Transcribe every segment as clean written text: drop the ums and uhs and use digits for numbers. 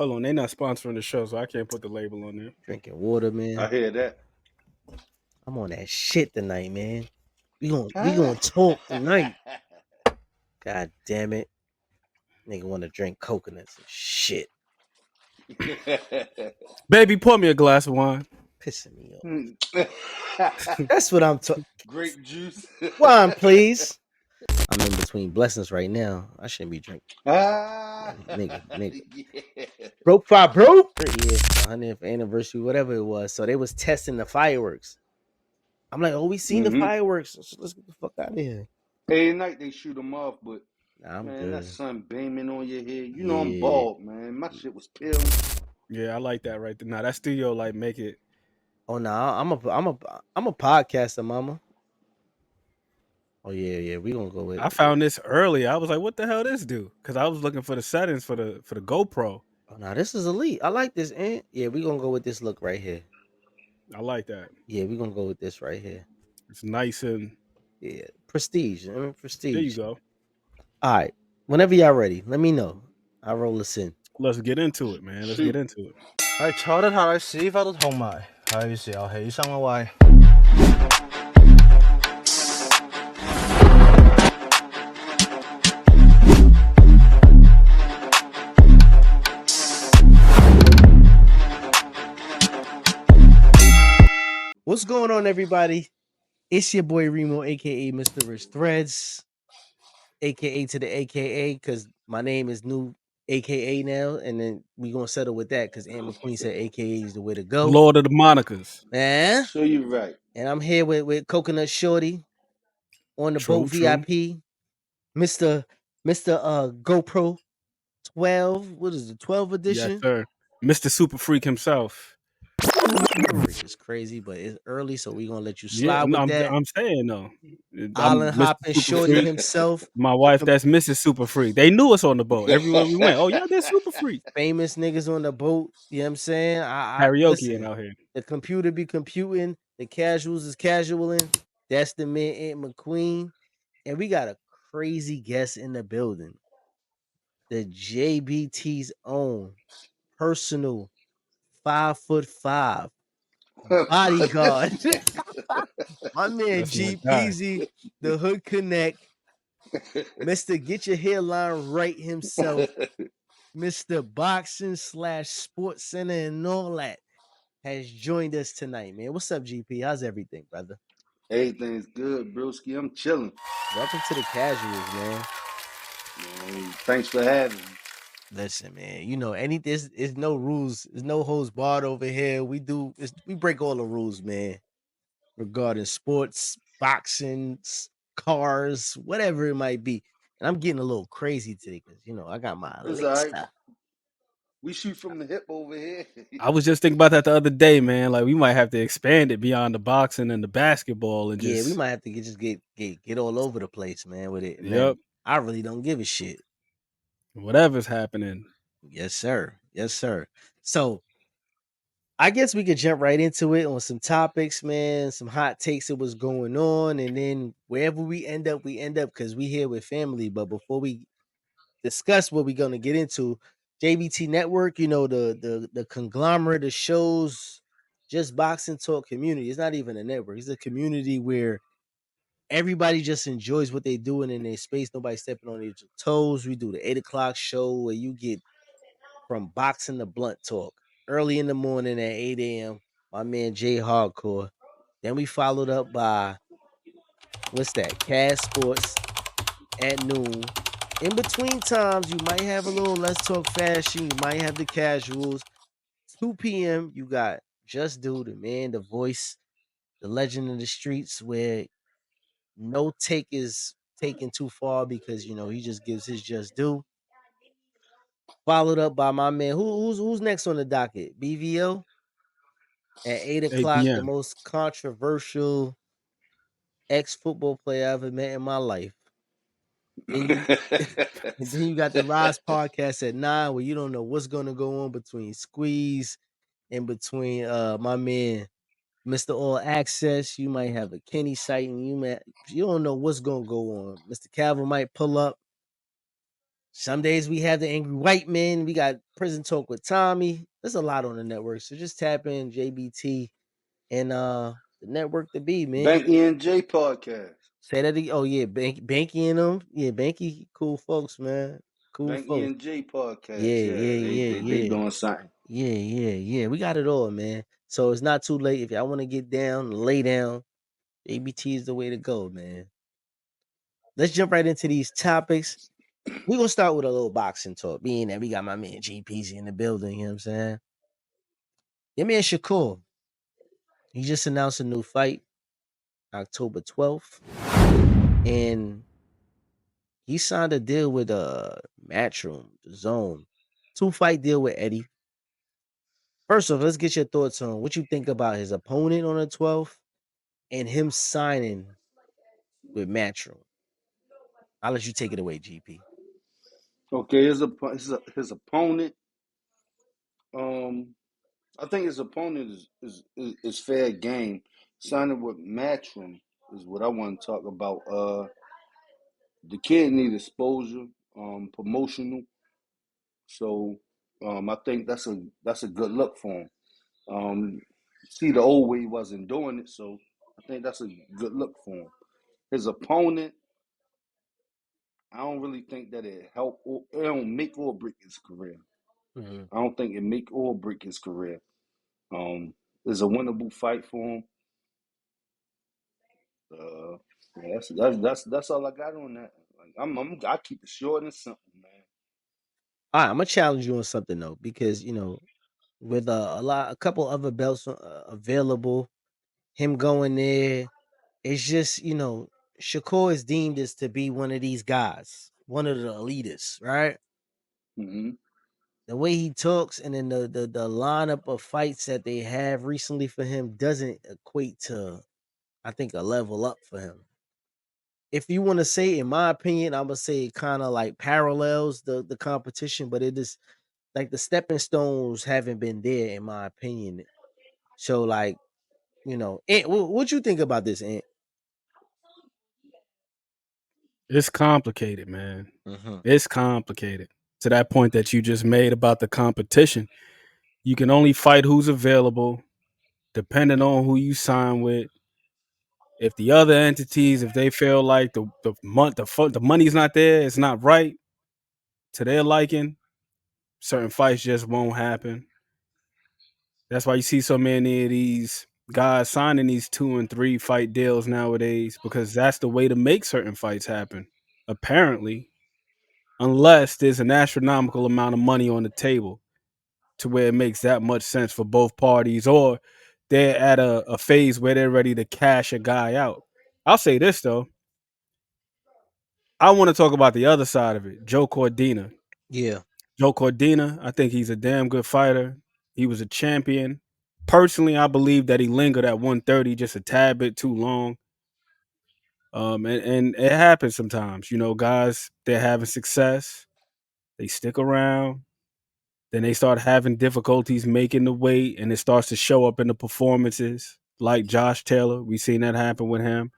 Hold on, they not sponsoring the show, so I can't put the label on there. Drinking water, man. I hear that. I'm on that shit tonight, man. We gonna talk tonight. God damn it. Nigga want to drink coconuts and shit. Baby, pour me a glass of wine. Pissing me off. That's what I'm talking. Grape juice. Wine, please. I'm in between blessings right now. I shouldn't be drinking. Nigga. Yeah. Broke. Yeah, 100th anniversary, whatever it was. So they was testing the fireworks. I'm like, oh, we seen the fireworks. So let's get the fuck out of here. Every night they shoot them off, but Nah, I'm man, good. that sun beaming on your head. You know I'm bald, man. My shit was peeling. Yeah, I like that right there. Now that studio like make it. Oh no, I'm a podcaster, mama. Oh yeah, we gonna go with. I found this early. I was like, "What the hell this do?" Because I was looking for the settings for the GoPro. Oh no, this is elite. I like this, and yeah, we gonna go with this look right here. I like that. Yeah, we gonna go with this right here. It's nice and prestige. Prestige. There you go. All right, whenever y'all ready, let me know. I'll roll this in. Let's get into it, man. Let's get into it. 係坐得太屎忽都痛埋，係時候起身啦喂。What's going on, everybody? It's your boy Remo, aka Mr. Rich Threads, aka to the AKA, because my name is new AKA now, and then we gonna settle with that because Aunt McQueen said AKA is the way to go. Lord of the Monikers. Man. So you right. And I'm here with Coconut Shorty on the boat VIP. Mr. GoPro 12. What is it? 12 edition? Yes, sir. Mr. Super Freak himself. Freak is crazy, but it's early, so we're gonna let you slide with that. I'm saying though. Island hopping Shorty himself. My wife, that's Mrs. Super Freak. They knew us on the boat. Everywhere we went. Oh, yeah, they're Super Freak. Famous niggas on the boat. You know what I'm saying? Karaoke out here. The computer be computing. The casuals is casualing. That's the man, Aunt McQueen. And we got a crazy guest in the building. The JBT's own personal 5'5" bodyguard. My man G Peasy, the Hood Connect. Mr. Get Your Hairline Right himself. Mr. Boxing / Sports Center and all that has joined us tonight, man. What's up, GP? How's everything, brother? Everything's good, broski. I'm chilling. Welcome to the casuals, man. Thanks for having me. Listen, man, you know, there's no rules, there's no holds barred over here. We break all the rules, man, regarding sports, boxing, cars, whatever it might be. And I'm getting a little crazy today because, you know, I got my stuff. We shoot from the hip over here. I was just thinking about that the other day, man. Like we might have to expand it beyond the boxing and the basketball and we might have to get all over the place, man, with it. Yep. I really don't give a shit. Whatever's happening. Yes, sir. Yes, sir. So I guess we could jump right into it on some topics, man, some hot takes of what's going on, and then wherever we end up because we here with family. But before we discuss what we're gonna get into, JBT Network, you know, the conglomerate of shows, just boxing talk community. It's not even a network, it's a community where everybody just enjoys what they're doing in their space. Nobody stepping on each toes. We do the 8 o'clock show where you get from boxing to blunt talk early in the morning at 8 a.m. My man Jay Hardcore. Then we followed up by Cast Sports at noon. In between times, you might have a little Let's Talk Fashion. You might have the casuals. 2 p.m. you got Just Do, the man, the voice, the legend of the streets, where no take is taken too far because, you know, he just gives his just due. Followed up by my man, who's next on the docket? BVO at 8 o'clock, the most controversial ex-football player I ever met in my life. And then you got the Rise podcast at 9, where you don't know what's going to go on between Squeeze and between my man Mr. All Access. You might have a Kenny sighting. You don't know what's gonna go on. Mr. Cavill might pull up. Some days we have the angry white men. We got prison talk with Tommy. There's a lot on the network. So just tap in JBT and the network to be, man. Bank ENJ podcast. Say that again. Oh yeah, Banky and them. Yeah, Banky, cool folks, man. Cool Bank folks. ENJ Yeah, podcast. Yeah, yeah, yeah, they yeah. doing something. Yeah, yeah, yeah. We got it all, man. So it's not too late. If y'all want to get down, lay down, ABT is the way to go, man. Let's jump right into these topics. We're gonna start with a little boxing talk, being that we got my man GPZ in the building, you know what I'm saying? Your man Shakur, he just announced a new fight, October 12th. And he signed a deal with Matchroom, the Zone. 2-fight deal with Eddie. First off, let's get your thoughts on what you think about his opponent on the 12th and him signing with Matchroom. I'll let you take it away, GP. Okay, his opponent. Um, I think his opponent is fair game. Signing with Matchroom is what I want to talk about. The kid need exposure, promotional. So, I think that's a good look for him. Um, See, the old way he wasn't doing it, so I think that's a good look for him. His opponent, I don't really think that it help. It don't make or break his career. Mm-hmm. I don't think it make or break his career. It's a winnable fight for him. Uh, yeah, that's all I got on that. Like, I keep it short and simple, man. All right, I'm gonna challenge you on something though, because with a couple other belts available, him going there, it's just Shakur is deemed as to be one of these guys, one of the elitists, right? Hmm. The way he talks, and then the lineup of fights that they have recently for him doesn't equate to, I think, a level up for him. If you want to say, in my opinion, I'm gonna say it kind of like parallels the competition, but it is like the stepping stones haven't been there, in my opinion. So, like, Ant, what you think about this, Ant? It's complicated, man. Mm-hmm. It's complicated. To that point that you just made about the competition, you can only fight who's available, depending on who you sign with. If the other entities, if they feel like the money's not there, it's not right to their liking, certain fights just won't happen. That's why you see so many of these guys signing these 2 and 3 fight deals nowadays, because that's the way to make certain fights happen. Apparently, unless there's an astronomical amount of money on the table to where it makes that much sense for both parties, or they're at a phase where they're ready to cash a guy out. I'll say this though. I want to talk about the other side of it. Joe Cordina. Yeah. Joe Cordina, I think he's a damn good fighter. He was a champion. Personally, I believe that he lingered at 130 just a tad bit too long. And it happens sometimes. Guys, they're having success. They stick around. Then they start having difficulties making the weight, and it starts to show up in the performances. Like Josh Taylor, we've seen that happen with him.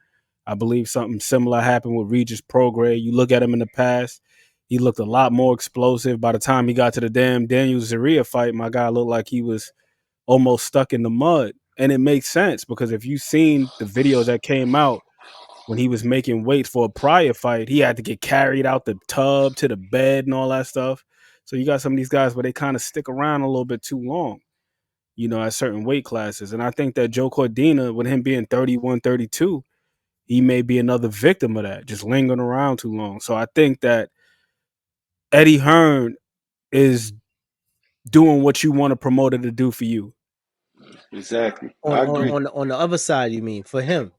I believe something similar happened with Regis Prograis. You look at him in the past, he looked a lot more explosive. By the time he got to the damn Daniel Zaria fight, my guy looked like he was almost stuck in the mud. And it makes sense because if you've seen the videos that came out when he was making weights for a prior fight, he had to get carried out the tub to the bed and all that stuff. So you got some of these guys where they kind of stick around a little bit too long, at certain weight classes. And I think that Joe Cordina, with him being 31, 32, he may be another victim of that, just lingering around too long. So I think that Eddie Hearn is doing what you want a promoter to do for you. Exactly. On I on agree. on the, on the other side, you mean for him?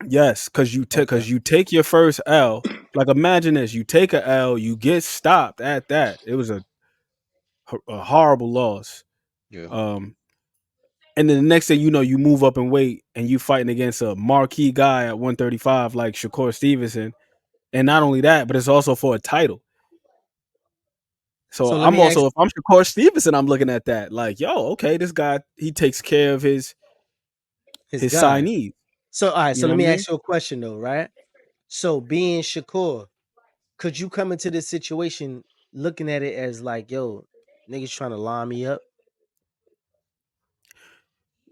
Yes, Okay. because you take your first L. Like imagine this: you take a L, you get stopped at that. It was a horrible loss. Yeah. Um, and then the next thing you know, you move up in weight and you fighting against a marquee guy at 135 like Shakur Stevenson. And not only that, but it's also for a title. So So let I'm me ask also, if I'm Shakur Stevenson, I'm looking at that like, yo, okay, this guy, he takes care of his his guys. signees. So all right. You So know let what I me mean? ask you a question though, right? So being Shakur, could you come into this situation looking at it as like, yo, niggas trying to line me up?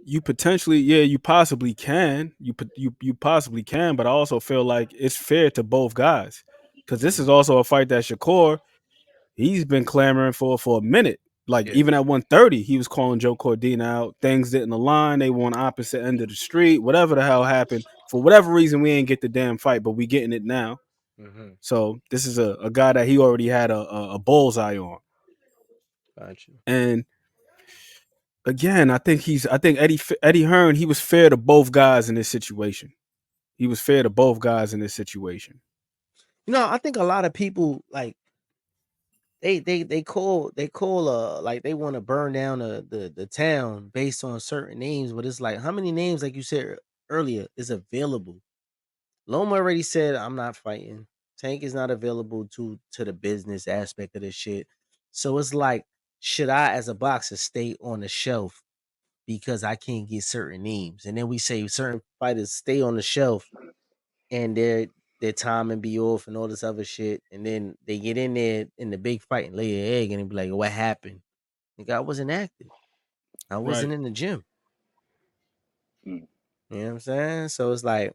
You potentially, yeah, you possibly can. You possibly can, but I also feel like it's fair to both guys because this is Mhm. also a fight that Shakur he's been clamoring for a minute. Like Yeah. even at 130, he was calling Joe Cordina out. Things didn't align. They were on opposite end of the street. Whatever the hell happened, for whatever reason, we ain't get the damn fight, but we getting it now. Mm-hmm. So this is a guy that he already had a bullseye on. Gotcha. And again, I think Eddie Hearn he was fair to both guys in this situation. He was fair to both guys in this situation. You know, I think a lot of people like they call like they want to burn down the town based on certain names, but it's like how many names, like you said earlier, is available? Loma already said I'm not fighting. Tank is not available to the business aspect of this shit. So it's like, should I as a boxer stay on the shelf because I can't get certain names? And then we say certain fighters stay on the shelf and their timing be off and all this other shit. And then they get in there in the big fight and lay an egg and be like, what happened? Nigga, I wasn't active. I Right. wasn't in the gym. Mm. You know what I'm saying? So it's like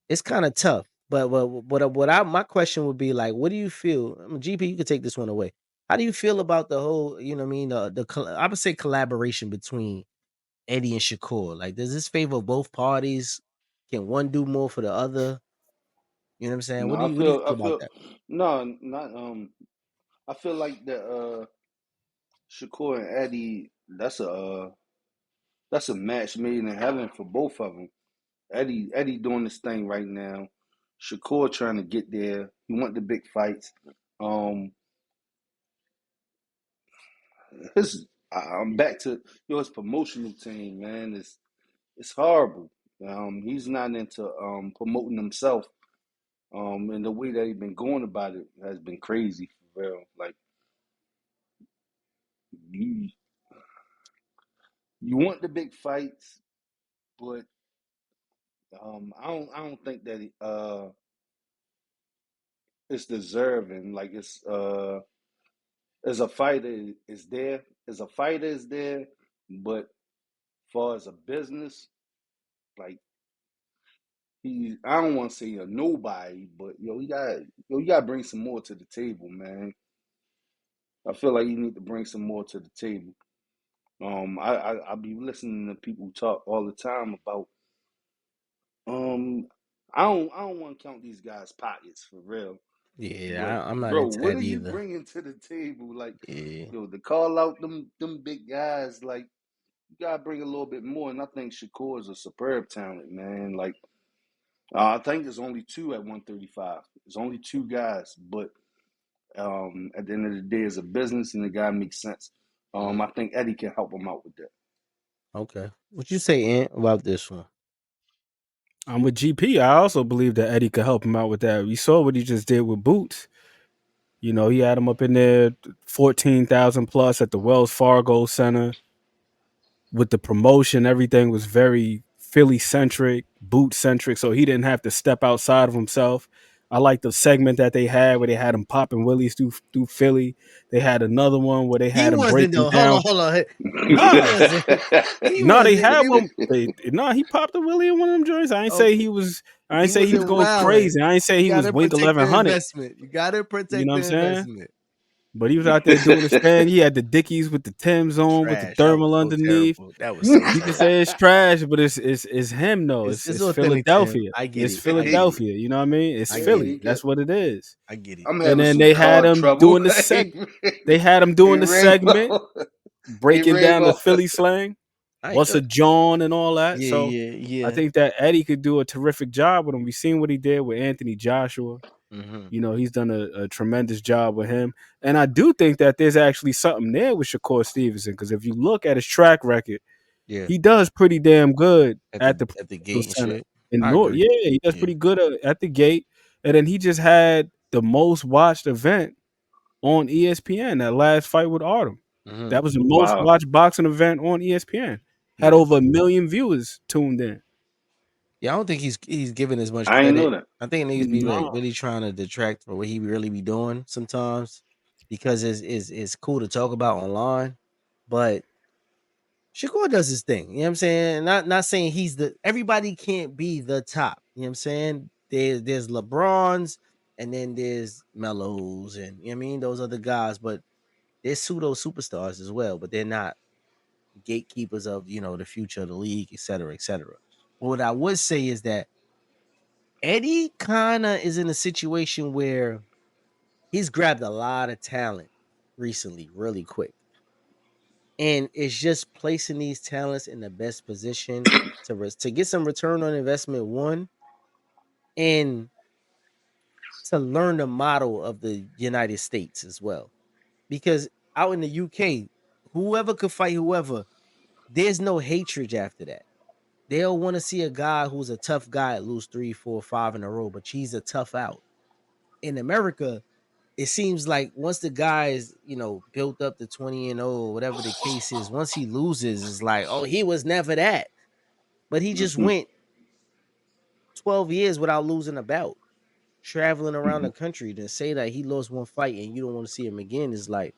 it's kind of tough. But what I my question would be like, what do you feel? GP, you could take this one away. How do you feel about the whole, you know what I mean, I would say collaboration between Eddie and Shakur? Like, does this favor both parties? Can one do more for the other? You know what I'm saying? No, What do you I feel about feel that? no, not I feel like the Shakur and Eddie, that's a match made in heaven for both of them. Eddie doing this thing right now. Shakur trying to get there. He want the big fights. Um, I'm back to his promotional team, man. It's horrible. He's not into promoting himself. And the way that he's been going about it has been crazy for real. Like you, you want the big fights, but I don't think that it's deserving. Like it's as a fighter is there, as a fighter is there, but far as a business, like I don't want to say a nobody, but you got to bring some more to the table, man. I feel like you need to bring some more to the table. I be listening to people talk all the time about um I don't want to count these guys' pockets for real. But Yeah, I'm not bro, into what that are you either. bringing to the table? Like, Yeah. yo, to call out them big guys, like you gotta bring a little bit more. And I think Shakur is a superb talent, man. Like, I think there's only two at 135. There's only two guys, but at the end of the day, it's a business, and the guy makes sense. Mhm. I think Eddie can help him out with that. Okay. What you say, Ant, about this one? I'm with GP. I also believe that Eddie could help him out with that. We saw what he just did with Boots. You know, he had him up in there 14,000 plus at the Wells Fargo Center with the promotion. Everything was very Philly centric, boot centric, so he didn't have to step outside of himself. I like the segment that they had where they had him popping willies through Philly. They had another one where they He had him wasn't breaking though. Hold on, down. hold on. He Nah, wasn't. He no, they wasn't. had He was one. He popped a willie in one of them joints. I ain't say okay. he was. I ain't He say he was wasn't going wilding. crazy. I ain't say You he was gotta Wink protect the 1100. investment. You gotta You protect know what the I'm saying? investment. But he was out there doing his thing. He had the Dickies with the Timbs on, with the Trash. That was thermal so underneath. terrible. That was so You can terrible. say it's trash, but it's him though. It's It's authentic to him. Philadelphia. I get It's it. I get it. Philadelphia. You know what I mean? It's I get it. He Philly. get. That's what it is. I get it. I'm And having then some they had car him trouble. doing the They had him Hey doing the segment, Rainbow. Hey breaking down the Rainbow. Philly slang. I What's a John and all that. yeah, So yeah, I yeah. think that Eddie could do a terrific job with him. We've seen what he did with Anthony Joshua. Mm-hmm. You know, he's done a tremendous job with him. And I do think that there's actually something there with Shakur Stevenson, because if you look at his track record, Yeah. he does pretty damn good at the At the professional gate and center shit. in I North. agree. Yeah, he does Yeah. pretty good at the gate. And then he just had the most watched event on ESPN, that last fight with Artem. Mm-hmm. That was the most Wow. watched boxing event on ESPN. Had Yeah. over 1 million viewers tuned in. Yeah, I don't think he's given as much I ain't know credit. that. I think niggas be like No. really trying to detract from what he really be doing sometimes because it's cool to talk about online, but Shakur does his thing. You know what I'm saying? Not saying he's the everybody can't be the top. You know what I'm saying? There's LeBrons and then there's Melos and you know what I mean those other guys, but there's pseudo superstars as well, but they're not gatekeepers of the future of the league, et cetera, et cetera. But what I would say is that Eddie kind of is in a situation where he's grabbed a lot of talent recently, really quick. And it's just placing these talents in the best position to get some return on investment, one, and to learn the model of the United States as well. Because out in the UK, whoever could fight whoever, there's no hatred after that. They'll want to see a guy who's a tough guy lose 3, 4, 5 in a row, but he's a tough out. In America, it seems like once the guy is, built up to 20-0, whatever the case is, once he loses, it's like, oh, he was never that. But he just Mm-hmm. went 12 years without losing a bout, traveling around Mm-hmm. the country. To say that he lost one fight and you don't want to see him again is like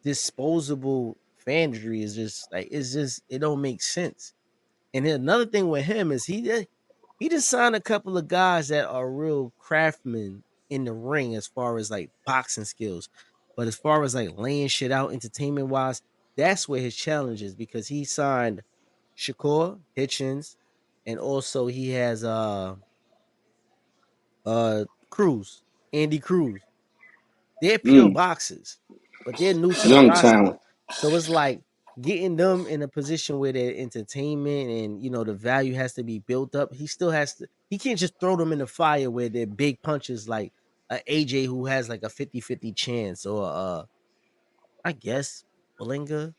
disposable fantasy is just like it don't make sense. And then another thing with him is he just signed a couple of guys that are real craftsmen in the ring as far as like boxing skills. But as far as like laying shit out entertainment wise, that's where his challenge is because he signed Shakur Hitchens and also he has Cruz, Andy Cruz. They're pure Mm. boxers, but they're new to the Young talent. roster. So it's like getting them in a position where their entertainment and the value has to be built up. He still has to he can't just throw them in the fire where they're big punches like a AJ who has like a 50-50 chance or I guess Belinga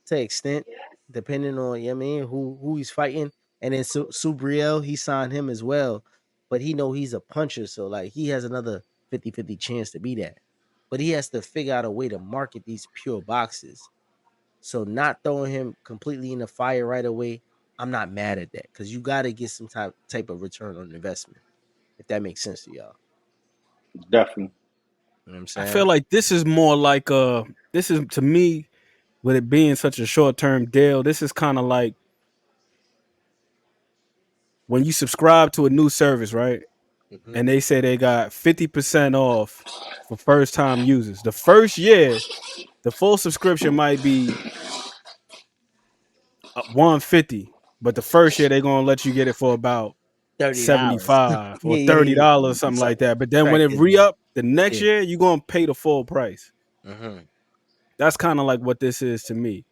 to extent, depending on you know what I mean who he's fighting. And then Subriel, he signed him as well, but he know he's a puncher, so like he has another 50-50 chance to be that. But he has to figure out a way to market these pure boxes. So not throwing him completely in the fire right away, I'm not mad at that because you got to get some type of return on investment. If that makes sense to y'all, Definitely. you know what I'm I feel saying? like this is more like this is to me, with it being such a short term deal, this is kind of like when you subscribe to a new service, right? Mm-hmm. And they say they got 50% off for first time users. The first year, the full subscription might be 150, but the first year they're gonna let you get it for about $30. 75 or Yeah, yeah, yeah. $30, something So like that. But then when track it this. re-up the next Yeah. year, you're gonna pay the full price. Mm-hmm. That's kind of like what this is to me.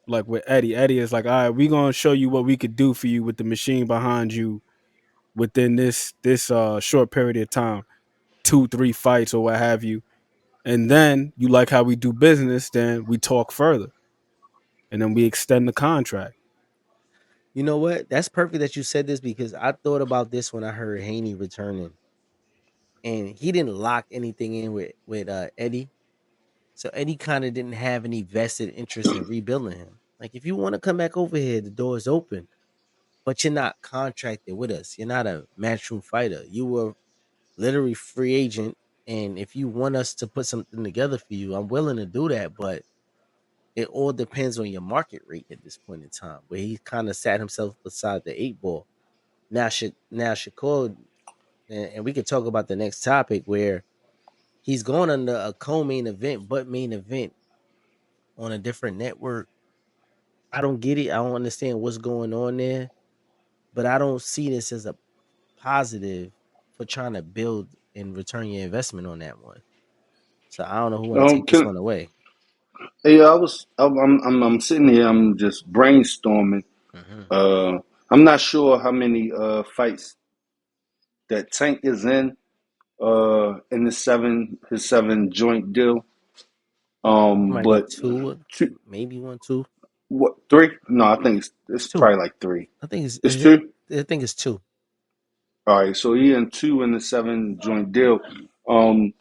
Like with Eddie. Eddie is like, all right, we're gonna show you what we could do for you with the machine behind you within this short period of time, 2-3 fights or what have you. And then you like how we do business, then we talk further. And then we extend the contract. You know what? That's perfect that you said this because I thought about this when I heard Haney returning, and he didn't lock anything in with Eddie, so Eddie kind of didn't have any vested interest in rebuilding him. Like, if you want to come back over here, the door is open, but you're not contracted with us. You're not a matchroom fighter. You were literally free agent, and if you want us to put something together for you, I'm willing to do that, but it all depends on your market rate at this point in time. Where he kind of sat himself beside the eight ball. Now Shakur, and we could talk about the next topic where he's going under a co-main event, but main event on a different network. I don't get it. I don't understand what's going on there, but I don't see this as a positive for trying to build and return your investment on that one. So I don't know who want to take this Can one away. hey, I'm sitting here. I'm just brainstorming. Hmm. Uh, I'm not sure how many fights that Tank is in his seven joint deal. It might be But two, two, maybe one, two, what, three? No, I think it's two. probably like three. I think it's It's two. I think it's two. All right, so he in two in the seven joint deal. Um,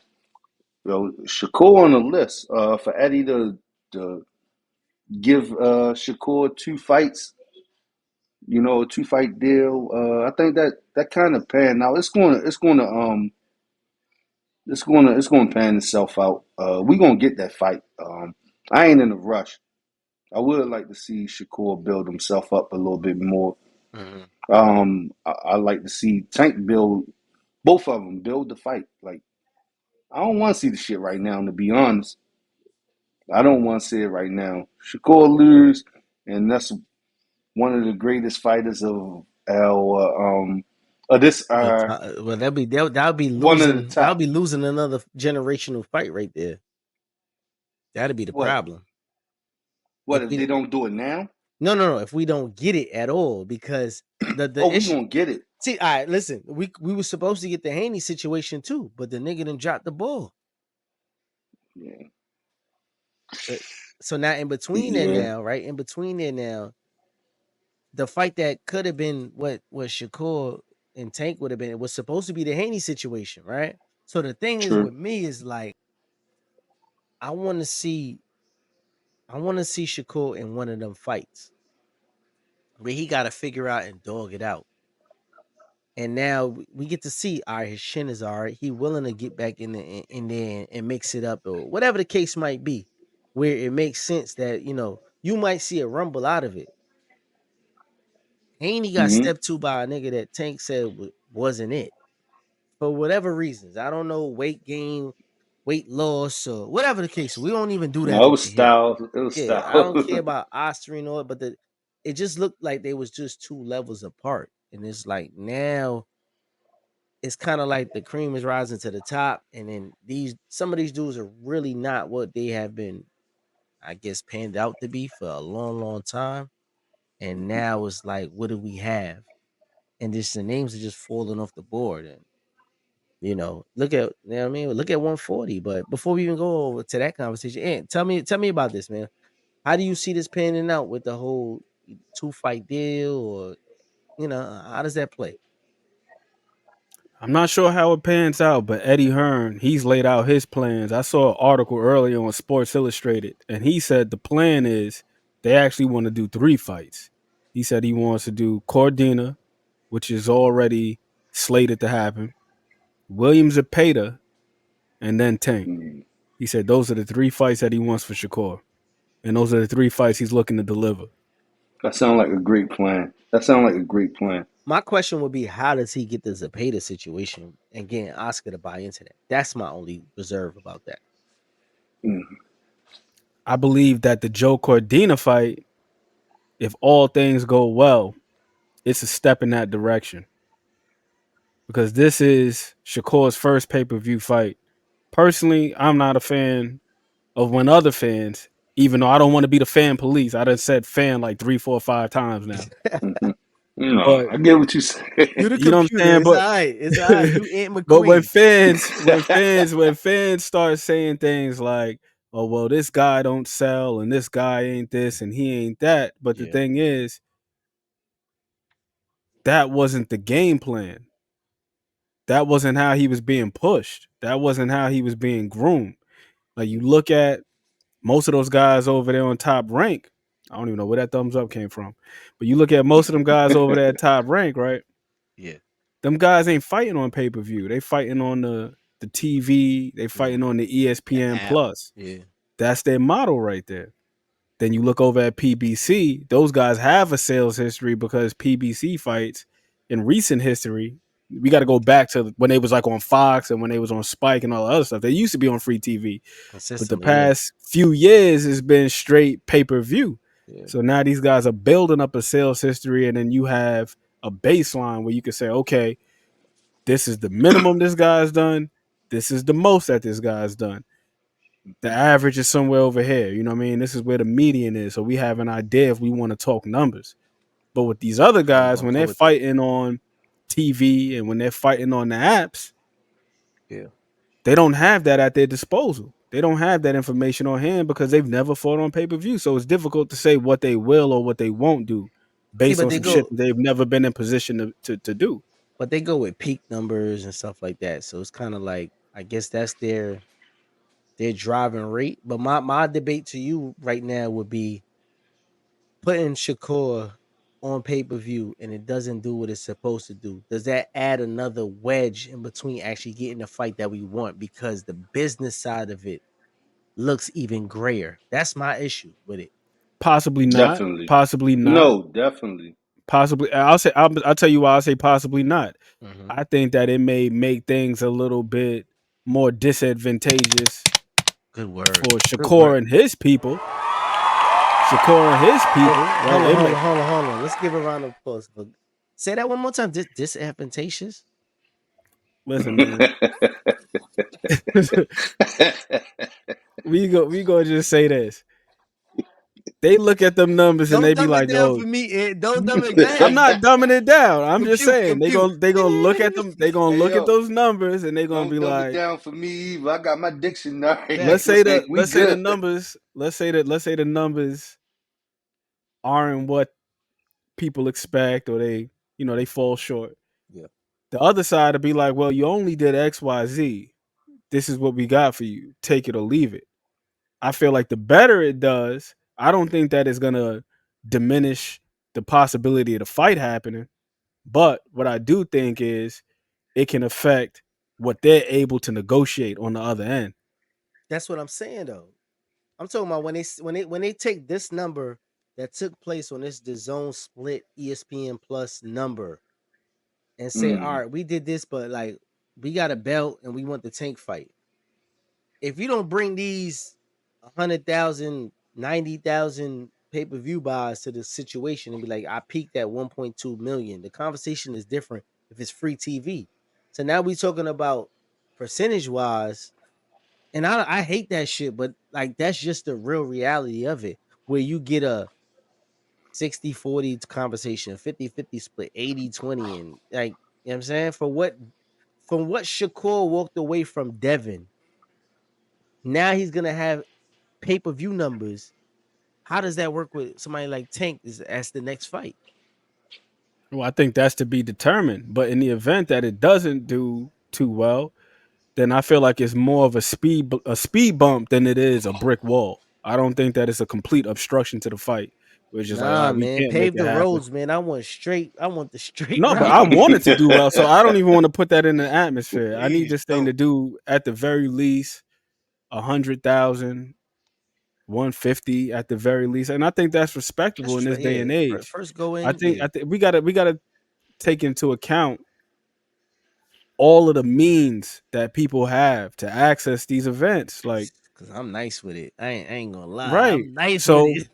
Shakur on the list. For Eddie to give Shakur two fights, You know, a 2 fight deal. I think that kind of pan. Now it's gonna pan itself out. We gonna get that fight. I ain't in a rush. I would like to see Shakur build himself up a little bit more. Mhm. I like to see Tank build both of them build the fight. Like I don't want to see the shit right now. To be honest, I don't want to see it right now. Shakur lose, and that's one of the greatest fighters of our this Well, that'll be one of the losing. That'll top. be losing another generational fight right there. That'll be the What problem. what If if we they don't do it now? no, if we don't get it at all, because the Oh, we issue. gonna get it. See, all right, listen, we were supposed to get the Haney situation too, but the nigga done dropped the ball. Yeah, Uh, So now in between there yeah. now, right? In between there now, the fight that could have been what Shakur and Tank would have been, it was supposed to be the Haney situation, right? So the thing is True. with me is like I want to see I want to see Shakur in one of them fights where he got to figure out and dog it out. And now we get to see, all right, his chin is all right. He willing to get back in there and mix it up or whatever the case might be, where it makes sense that you might see a rumble out of it. Haney got Hmm. stepped to by a nigga that Tank said wasn't it for whatever reasons. I don't know, weight gain, weight loss, or whatever the case. We don't even do that No, it over was here. style. It was Yeah, I style. don't care about Ostery or it, but it just looked like they was just two levels apart. And it's like now it's kind of like the cream is rising to the top, and then some of these dudes are really not what they have been, I guess, panned out to be for a long, long time. And now it's like, what do we have? And just the names are just falling off the board. And look at what I mean, look at 140. But before we even go over to that conversation, tell me about this, man. How do you see this panning out with the whole 2 fight deal, or how does that play? I'm not sure how it pans out, but Eddie Hearn, he's laid out his plans. I saw an article earlier on Sports Illustrated, and he said the plan is they actually want to do 3 fights. He said he wants to do Cordina, which is already slated to happen, Williams Zepeda, and then Tank. Mm. He said those are the 3 fights that he wants for Shakur, and those are the 3 fights he's looking to deliver. That sounds like a great plan. That sounds like a great plan. My question would be, how does he get the Zepeda situation and getting Oscar to buy into that? That's my only reserve about that. Mm. I believe that the Joe Cordina fight, if all things go well, it's a step in that direction because this is Shakur's first pay-per-view fight. Personally, I'm not a fan of when other fans, even though I don't want to be the fan police, I done said fan like 3, 4, 5 times now. Hmm. No, But I get what you say. You the you know what I'm computer. saying? It's all right. It's all right. You Aunt But when McQueen. fans start saying things like, "Oh well, this guy don't sell, and this guy ain't this, and he ain't that," but the Yeah. thing is, that wasn't the game plan. That wasn't how he was being pushed. That wasn't how he was being groomed. Like you look at most of those guys over there on top rank. I don't even know where that thumbs up came from. But you look at most of them guys over there at top rank, right? Yeah. Them guys ain't fighting on pay-per-view. They fighting on the TV, they Yeah. fighting on the The ESPN app. Plus. Yeah. That's their model right there. Then you look over at PBC, those guys have a sales history because PBC fights in recent history, we got to go back to when they was like on Fox and when they was on Spike and all the other stuff. They used to be on free TV, but the Consistently, yeah. past few years has been straight pay-per-view. Yeah. So now these guys are building up a sales history, and then you have a baseline where you can say, okay, this is the minimum this guy's done. This is the most that this guy's done. The average is somewhere over here. You know what I mean? This is where the median is. So we have an idea if we want to talk numbers. But with these other And we're guys, gonna when go they're with that. fighting on TV and when they're fighting on the apps, Yeah. they don't have that at their disposal. They don't have that information on hand because they've never fought on pay-per-view. So it's difficult to say what they will or what they won't do See, based but on they some shit go that they've never been in position to do. but they go with peak numbers and stuff like that. So it's kind of like, I guess that's their driving rate. But my debate to you right now would be putting Shakur. on pay-per-view and it doesn't do what it's supposed to do, does that add another wedge in between actually getting the fight that we want? Because the business side of it looks even grayer. That's my issue with it. Possibly not. Definitely. Possibly not. No, definitely. Possibly. I'll tell you why I say possibly not. Mm-hmm. I think that it may make things a little bit more disadvantageous Good word. for Good word. Shakur and his people. Shakur and his people, right? It may, Hold on. Let's give a round of applause. Say that one more time. Disadvantageous. listen, man. We go just say this. They look at them numbers and Don't they be dumb it like, down "Oh, for me. Don't dumb it. Go I'm ahead. not dumbing it down. I'm just Compute, saying compute. they gonna look at them. They gonna Hey look at yo, those numbers and they gonna don't be dumb it like, down for me either. I got my dictionary. Facts. We let's say the good. numbers. Let's say the numbers aren't what people expect or they fall short. Yeah. The other side would be like, well, you only did XYZ. This is what we got for you. Take it or leave it. I feel like the better it does, I don't think that is gonna diminish the possibility of the fight happening. But what I do think is it can affect what they're able to negotiate on the other end. That's what I'm saying though. I'm talking about when they take this number that took place on this DAZN split ESPN Plus number and say, all Mm. right, we did this, but like we got a belt and we want the tank fight. If you don't bring these 100,000, 90,000 pay-per-view buys to the situation and be like, I peaked at 1.2 million, the conversation is different if it's free TV. So now we talking about percentage wise, and I hate that shit, but like that's just the real reality of it, where you get a 60-40 conversation, 50-50 split, 80-20, and like, you know what I'm saying? From what Shakur walked away from Devin, now he's gonna have pay-per-view numbers. How does that work with somebody like Tank as the next fight? Well, I think that's to be determined. But in the event that it doesn't do too well, then I feel like it's more of a speed bump than it is a brick wall. I don't think that it's a complete obstruction to the fight. We're just like, all right, Nah, we man. can't make Pave it the happen. roads, man. I want the straight No, but route. I want it to do well, so I don't even want to put that in the atmosphere. I need Please this thing to don't. do at the very least 100,000, 150 at the very least, and I think that's respectable in this day and Yeah. age. First go I in, think yeah. I think we gotta take into account all of the means that people have to access these events. Like, Cause I'm nice with it. I ain't gonna lie. right. I'm nice with So it.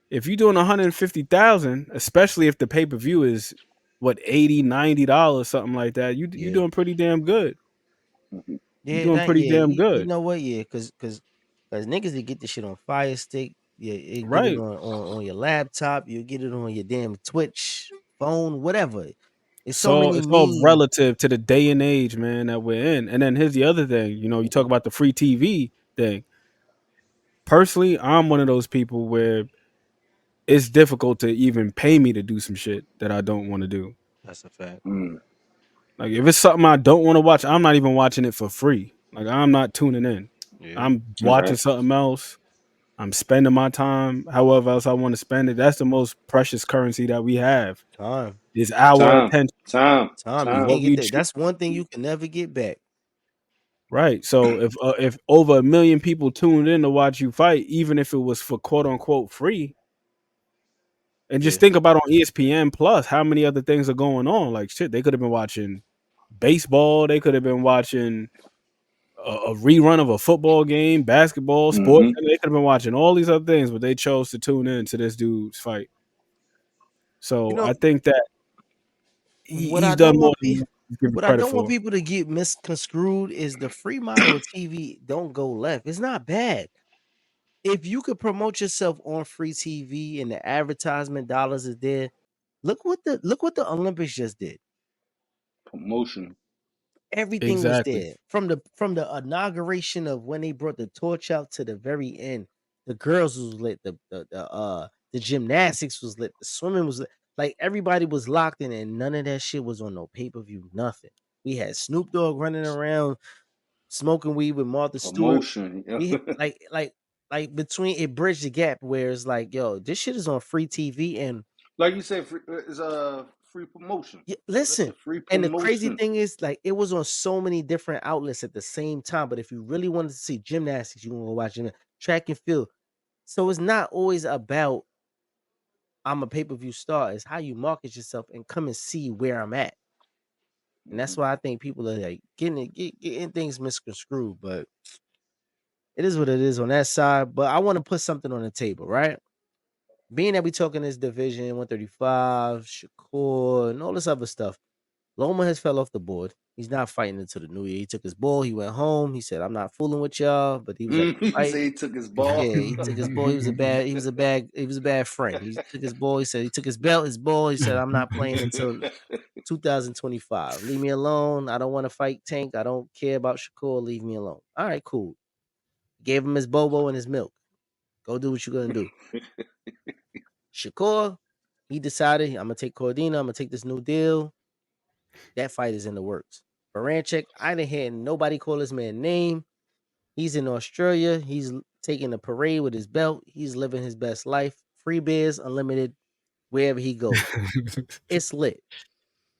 if you're doing 150,000, especially if the pay per view is what 80, $90, something like that, you Yeah. doing pretty damn good. You're Yeah, doing that pretty yeah. damn You good. know what? Yeah, cause niggas that get this shit on Fire Stick, yeah, you get it Right. on your laptop, you get it on your damn Twitch phone, whatever. It's so So many it's all means. relative to the day and age, man, that we're in. And then here's the other thing, you talk about the free TV thing. Personally, I'm one of those people where it's difficult to even pay me to do some shit that I don't want to do. That's a fact. Mm. Like if it's something I don't want to watch, I'm not even watching it for free. Like I'm not tuning in. Yeah. I'm watching Right. something else. I'm spending my time however else I want to spend it. That's the most precious currency that we have. Time. Is our Time. attention. Time. Time. You Time. can't What get we that. That's one thing you can never get back. right. So if over 1 million people tuned in to watch you fight, even if it was for quote unquote free, and just Yeah. think about on ESPN Plus how many other things are going on. Like shit, they could have been watching baseball. They could have been watching a rerun of a football game, basketball, sports. Mm-hmm. And they could have been watching all these other things, but they chose to tune in to this dude's fight. You So know, I think that what I he's don't done more want than people you give him what I credit don't want for. people to get misconstrued is the free model of TV don't go left. It's not bad. If you could promote yourself on free TV and the advertisement dollars is there, look what the Olympics just did. Promotion. Everything was Exactly. there from the inauguration of when they brought the torch out to the very end. The girls was lit, the gymnastics was lit, the swimming was lit. Like everybody was locked in, and none of that shit was on no pay per view. Nothing. We had Snoop Dogg running around smoking weed with Martha Stewart. Promotion. We had, like between it bridged the gap where it's like, yo, this shit is on free TV, and Like you said, it's a free promotion. Yeah, So that's listen, a free and the crazy promotion. thing is, like, it was on so many different outlets at the same time. But if you really wanted to see gymnastics, you can go watch track and field. So it's not always about I'm a pay-per-view star. It's how you market yourself and come and see where I'm at. And that's why I think people are like getting things misconstrued. But it is what it is on that side. But I want to put something on the table, right? Being that we talking this division 135, Shakur, and all this other stuff. Loma has fell off the board. He's not fighting until the new year. He took his ball. He went home. He said, "I'm not fooling with y'all." But he was at the He fight. said he took his Yeah, ball. he took his ball. He was a bad friend. He took his ball. He said he took his belt, his ball. He said, "I'm not playing until 2025. Leave me alone. I don't want to fight Tank. I don't care about Shakur. Leave me alone." All right, cool. Gave him his bobo and his milk. Go do what you're gonna do. Shakur, he decided I'm gonna take Cordina. I'm gonna take this new deal. That fight is in the works. Baranchik, I didn't hear nobody call this man name. He's in Australia. He's taking a parade with his belt. He's living his best life. Free beers, unlimited, wherever he goes. It's lit.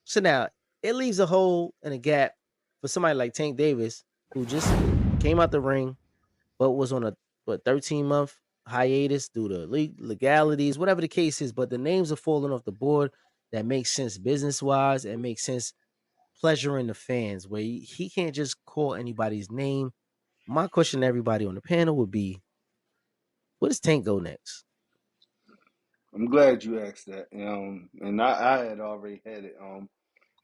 So now it leaves a hole and a gap for somebody like Tank Davis, who just came out the ring, but was on a 13-month hiatus due to legalities, whatever the case is. But the names are falling off the board. That makes sense business wise. It makes sense pleasuring the fans, where he can't just call anybody's name. My question to everybody on the panel would be, where does Tank go next? I'm glad you asked that. And I had already had it.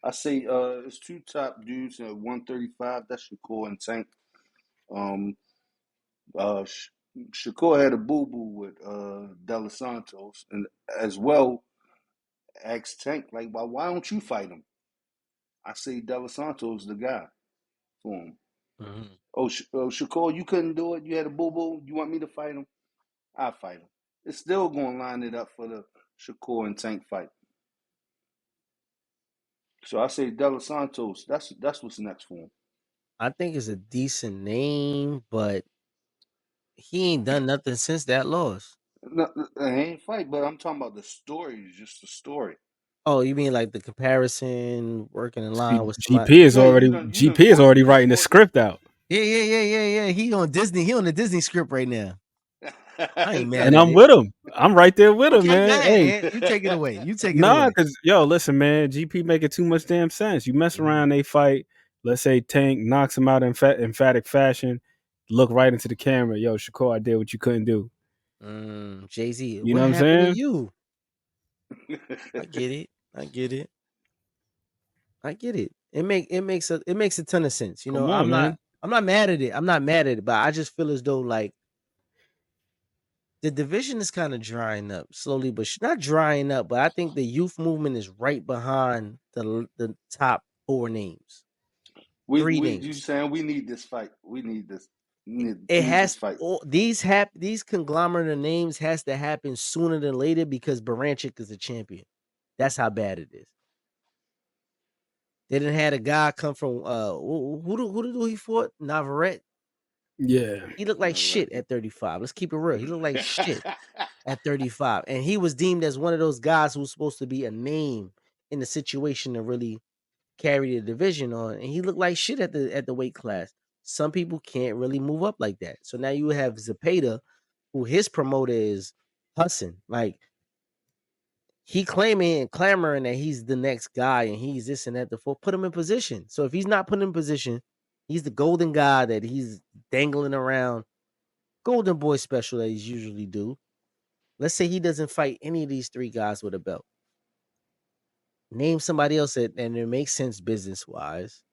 I say it's two top dudes at 135. That's Shakur and Tank. Um, Shakur had a boo boo with De Los Santos, and as well asked Tank like, why don't you fight him? I say De Los Santos the guy for him. Mhm. Shakur, you couldn't do it. You had a boo boo. You want me to fight him? I fight him. It's still going to line it up for the Shakur and Tank fight. So I say De Los Santos. That's what's next for him. I think it's a decent name, but he ain't done nothing since that loss. No, it ain't fight, but I'm talking about the story. It's just the story. Oh, you mean like the comparison, working in See, line with somebody? GP is Yeah, already you done GP is fought already you writing the fought script out. Yeah. He on Disney. He on the Disney script right now. I ain't mad And at I'm it. with him. I'm right there with him, Okay, go man. ahead, Hey, Ant. You take it away. You take it nah, away. cause yo, listen, man, GP making too much damn sense. You mess Mhm. around, they fight. Let's say Tank knocks him out in emphatic fashion. Look right into the camera. Yo, Shakur, I did what you couldn't do. Jay-Z, You what know what I'm happened to saying? you? I get it. I get it. I get it. It makes a ton of sense. You know, Come on, man. I'm not mad at it. I'm not mad at it, but I just feel as though like the division is kind of drying up slowly, but not drying up. But I think the youth movement is right behind the top four names, three you names. saying we need this fight? We need this. It Need this has fight. all these conglomerate of names has to happen sooner than later because Baranchik is a champion. That's how bad it is. They didn't had a guy come from who he fought? Navarrete. Yeah. He looked like All right. shit at 35. Let's keep it real. He looked like shit at 35. And he was deemed as one of those guys who was supposed to be a name in the situation to really carry the division on. And he looked like shit at the weight class. Some people can't really move up like that. So now you have Zapata, who his promoter is Hudson. Like he claiming and clamoring that he's the next guy and he's this and that. Put him in position. So if he's not put in position, he's the golden guy that he's dangling around. Golden boy special that he's usually do. Let's say he doesn't fight any of these three guys with a belt. Name somebody else and it makes sense business wise,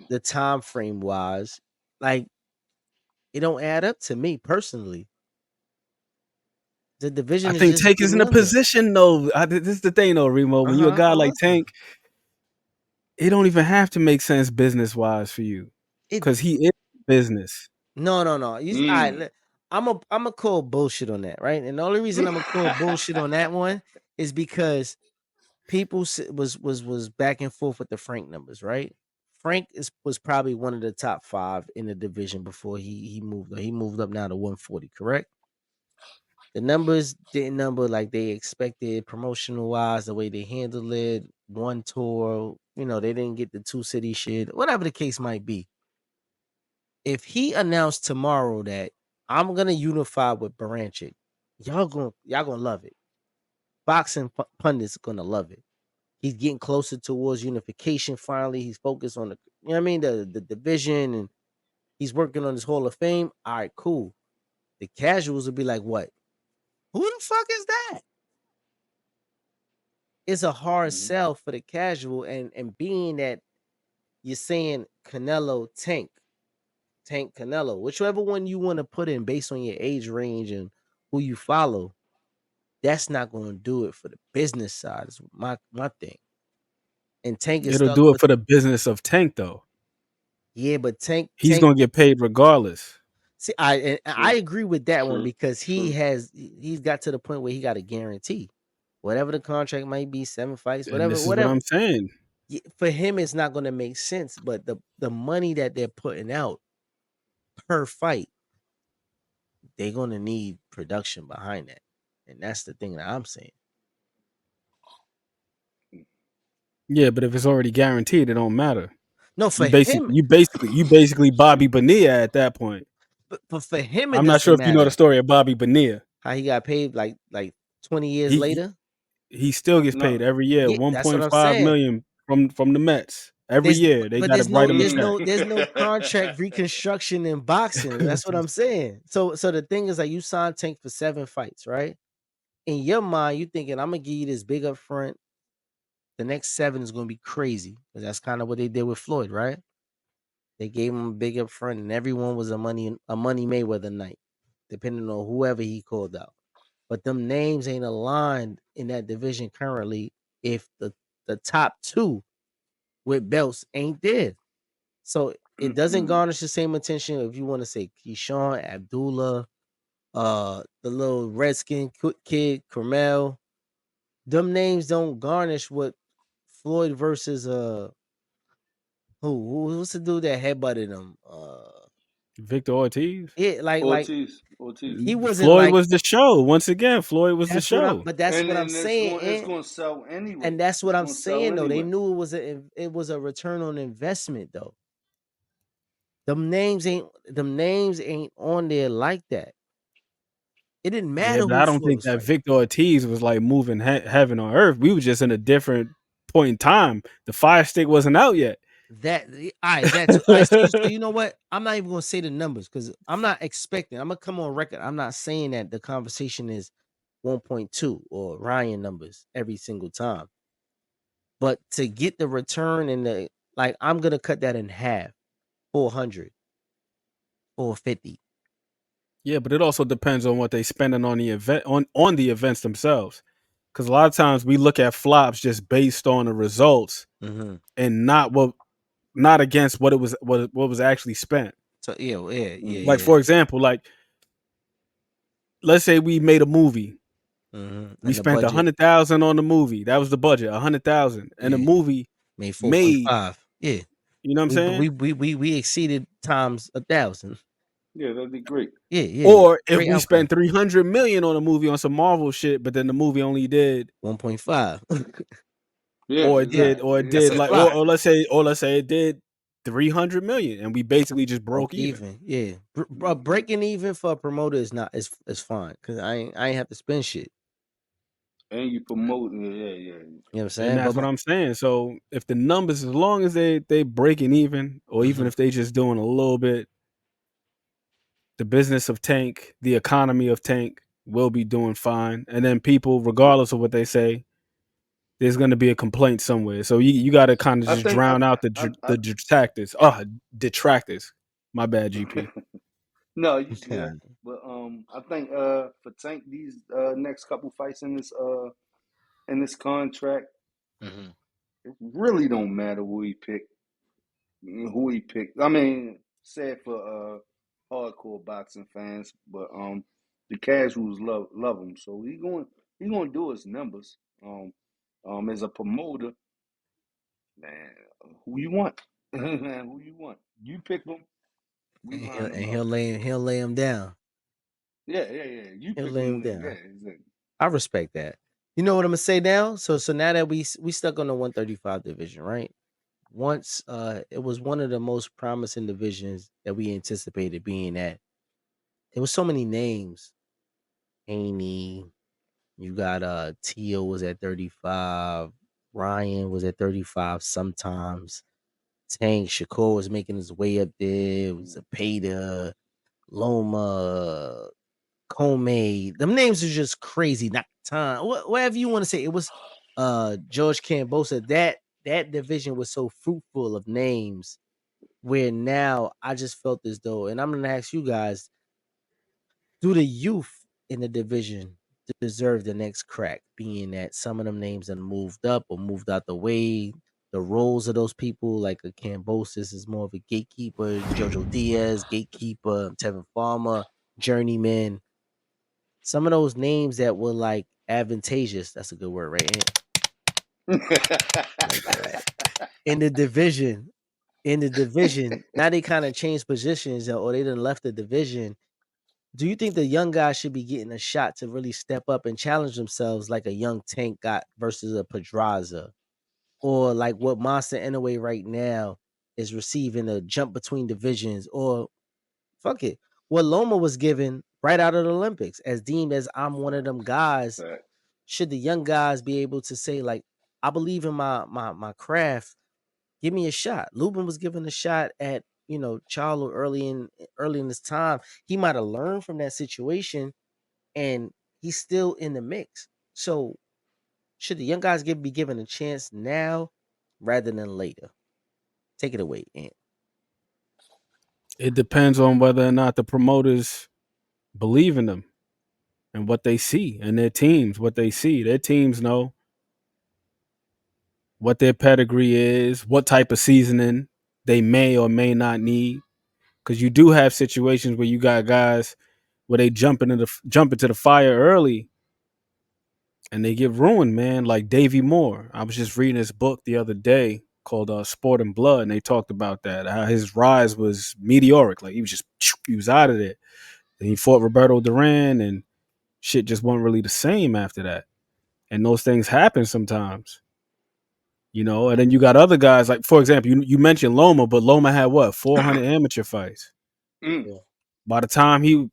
the time frame wise. Like it don't add up to me personally. The I division is think just Tank is getting in a younger. position though. This is the thing though, Remo. When you're a guy like Uh-huh. Tank, it don't even have to make sense business wise for you. It Cause he is business. no. mm. I'm a call bullshit on that, right? And the only reason I'm gonna call bullshit on that one is because people was back and forth with the Frank numbers, right? Frank was probably one of the top 5 in the division before he moved up. He moved up now to 140, correct? The numbers didn't number like they expected promotional wise, the way they handled it. One tour, they didn't get the 2 city shit, whatever the case might be. If he announced tomorrow that I'm gonna unify with Baranchik, y'all gonna love it. Boxing pundits gonna love it. He's getting closer towards unification. Finally, he's focused on the division, and he's working on his Hall of Fame. All right, cool. The casuals will be like, what? Who the fuck is that? It's a hard sell for the casual, and being that you're saying Canelo Tank Canelo, whichever one you want to put in based on your age range and who you follow, that's not going to do it for the business side. Is my thing. And Tank is It'll stuck do it with for the business of Tank though. but Tank He's gonna get paid regardless. See, I True. agree with that one True. because True. he's got to the point where he got a guarantee, whatever the contract might be, 7 fights, And whatever, this is what whatever. I'm saying. For him, it's not going to make sense. But the money that they're putting out per fight, they're going to need production behind that, and that's the thing that I'm saying. Yeah, but if it's already guaranteed, it don't matter. No, You for basically, him, you basically Bobby Bonilla at that point. but for him, it I'm not doesn't sure if you know the matter story of Bobby Bonilla. how he got paid. Like 20 years He later. he still gets paid No. every year, Yeah, that's what I'm 1.5 saying. million from the Mets every There's year. They but got to there's write no him a there's check. no there's no contract reconstruction in boxing. That's what I'm saying. So the thing is, like, you signed Tank for 7 fights, right? In your mind, you thinking I'm gonna give you this big up front. The next 7 is gonna be crazy because that's kind of what they did with Floyd, right? They gave him a big up front, and everyone was a money Mayweather night, depending on whoever he called out. But them names ain't aligned in that division currently. If the top 2 with belts ain't there. So it doesn't garnish the same attention if you want to say Keyshawn, Abdullah, the little Redskin kid, Carmel. Them names don't garnish what Floyd versus who's the dude that headbutted him? Victor Ortiz. Yeah, like Ortiz. he wasn't Floyd like was the show. Once again, Floyd was the show. that's what I'm And saying, it's and going to sell anyway. and that's what It's I'm going to sell saying though. They anyway. knew it was a return on investment though. Them names ain't on there like that. It didn't Yeah, matter but who I don't Floyd think was that fighting. Victor Ortiz was like moving heaven on earth. We were just in a different point in time. The fire stick wasn't out yet. So you know what? I'm not even gonna say the numbers because I'm not expecting. I'm gonna come on record. I'm not saying that the conversation is 1.2 or Ryan numbers every single time. But to get the return and I'm gonna cut that in half, 400, 450. Yeah, but it also depends on what they spending on the event on the events themselves. Because a lot of times we look at flops just based on the results Mm-hmm. and not against what was actually spent. So yeah. Like for example, like let's say we made a movie. Mm-hmm. We And the spent budget, 100,000 on the movie. That was the budget, 100,000, and the yeah, movie made made. 4.5. Yeah, You know what I'm we saying? we exceeded times 1,000. Yeah, that'd be great. Yeah. Or if Great we outcome. spent 300 million on a movie on some Marvel shit, but then the movie only did 1.5. Yeah, or it did exactly. or it That's did a like flop. or let's say it did 300 million and we basically just broke Broke even. even. Yeah. Breaking even for a promoter is fine because I ain't have to spend shit. And you promoting, yeah. You know what I'm And saying? that's what I'm saying. So if the numbers, as long as they breaking even, or even Mhm. if they just doing a little bit, the business of Tank, the economy of Tank will be doing fine. And then people, regardless of what they say, there's going to be a complaint somewhere. So you got to kind of I just think drown out the detractors. Oh, detractors. My bad, GP. no, you Yeah. good. But I think for Tank these next couple fights in this contract, Mhm. it really don't matter who he picked. I mean, sad for hardcore boxing fans, but the casuals love him. So he going to do his numbers. As a promoter, man, who you want? Man, who you want? You pick them. We And line them he'll up. lay him down. Yeah. You He'll pick lay him him when yeah, down. exactly. I respect that. You know what I'm gonna say now? So now that we stuck on the 135 division, right? Once it was one of the most promising divisions that we anticipated being at. There was so many names. Haney, you got Tio was at 35, Ryan was at 35 sometimes. Tank Shakur was making his way up there. It was Zapata, Loma, Comey. Them names are just crazy. Not time. Whatever you want to say. It was George Kambosos. That division was so fruitful of names where now I just felt as though, and I'm gonna ask you guys, do the youth in the division deserve the next crack? Being that some of them names have moved up or moved out the way. The roles of those people, like a Kambosos, is more of a gatekeeper. Jojo Diaz, gatekeeper. Tevin Farmer, journeyman. Some of those names that were like advantageous. That's a good word, right? Like that. In the division, now they kind of changed positions or they done left the division. Do you think the young guys should be getting a shot to really step up and challenge themselves like a young Tank got versus a Pedraza? Or like what Monster Anyway right now is receiving a jump between divisions? Or fuck it, what Loma was given right out of the Olympics as deemed as I'm one of them guys. Fact. Should the young guys be able to say, like, I believe in my craft, give me a shot? Lubin was given a shot at, Charlo early in this time. He might have learned from that situation and he's still in the mix. So should the young guys be given a chance now rather than later? Take it away, Ant. It depends on whether or not the promoters believe in them and what they see and their teams, what they see. Their teams know what their pedigree is, what type of seasoning they may or may not need. Because you do have situations where you got guys where they jump into the fire early and they get ruined, man. Like Davy Moore. I was just reading this book the other day called Sport and Blood, and they talked about that. How his rise was meteoric. Like he was out of there. And he fought Roberto Duran, and shit just wasn't really the same after that. And those things happen sometimes. And then you got other guys, like for example, you mentioned Loma, but Loma had what, 400 amateur fights. Mm. Yeah. By the time he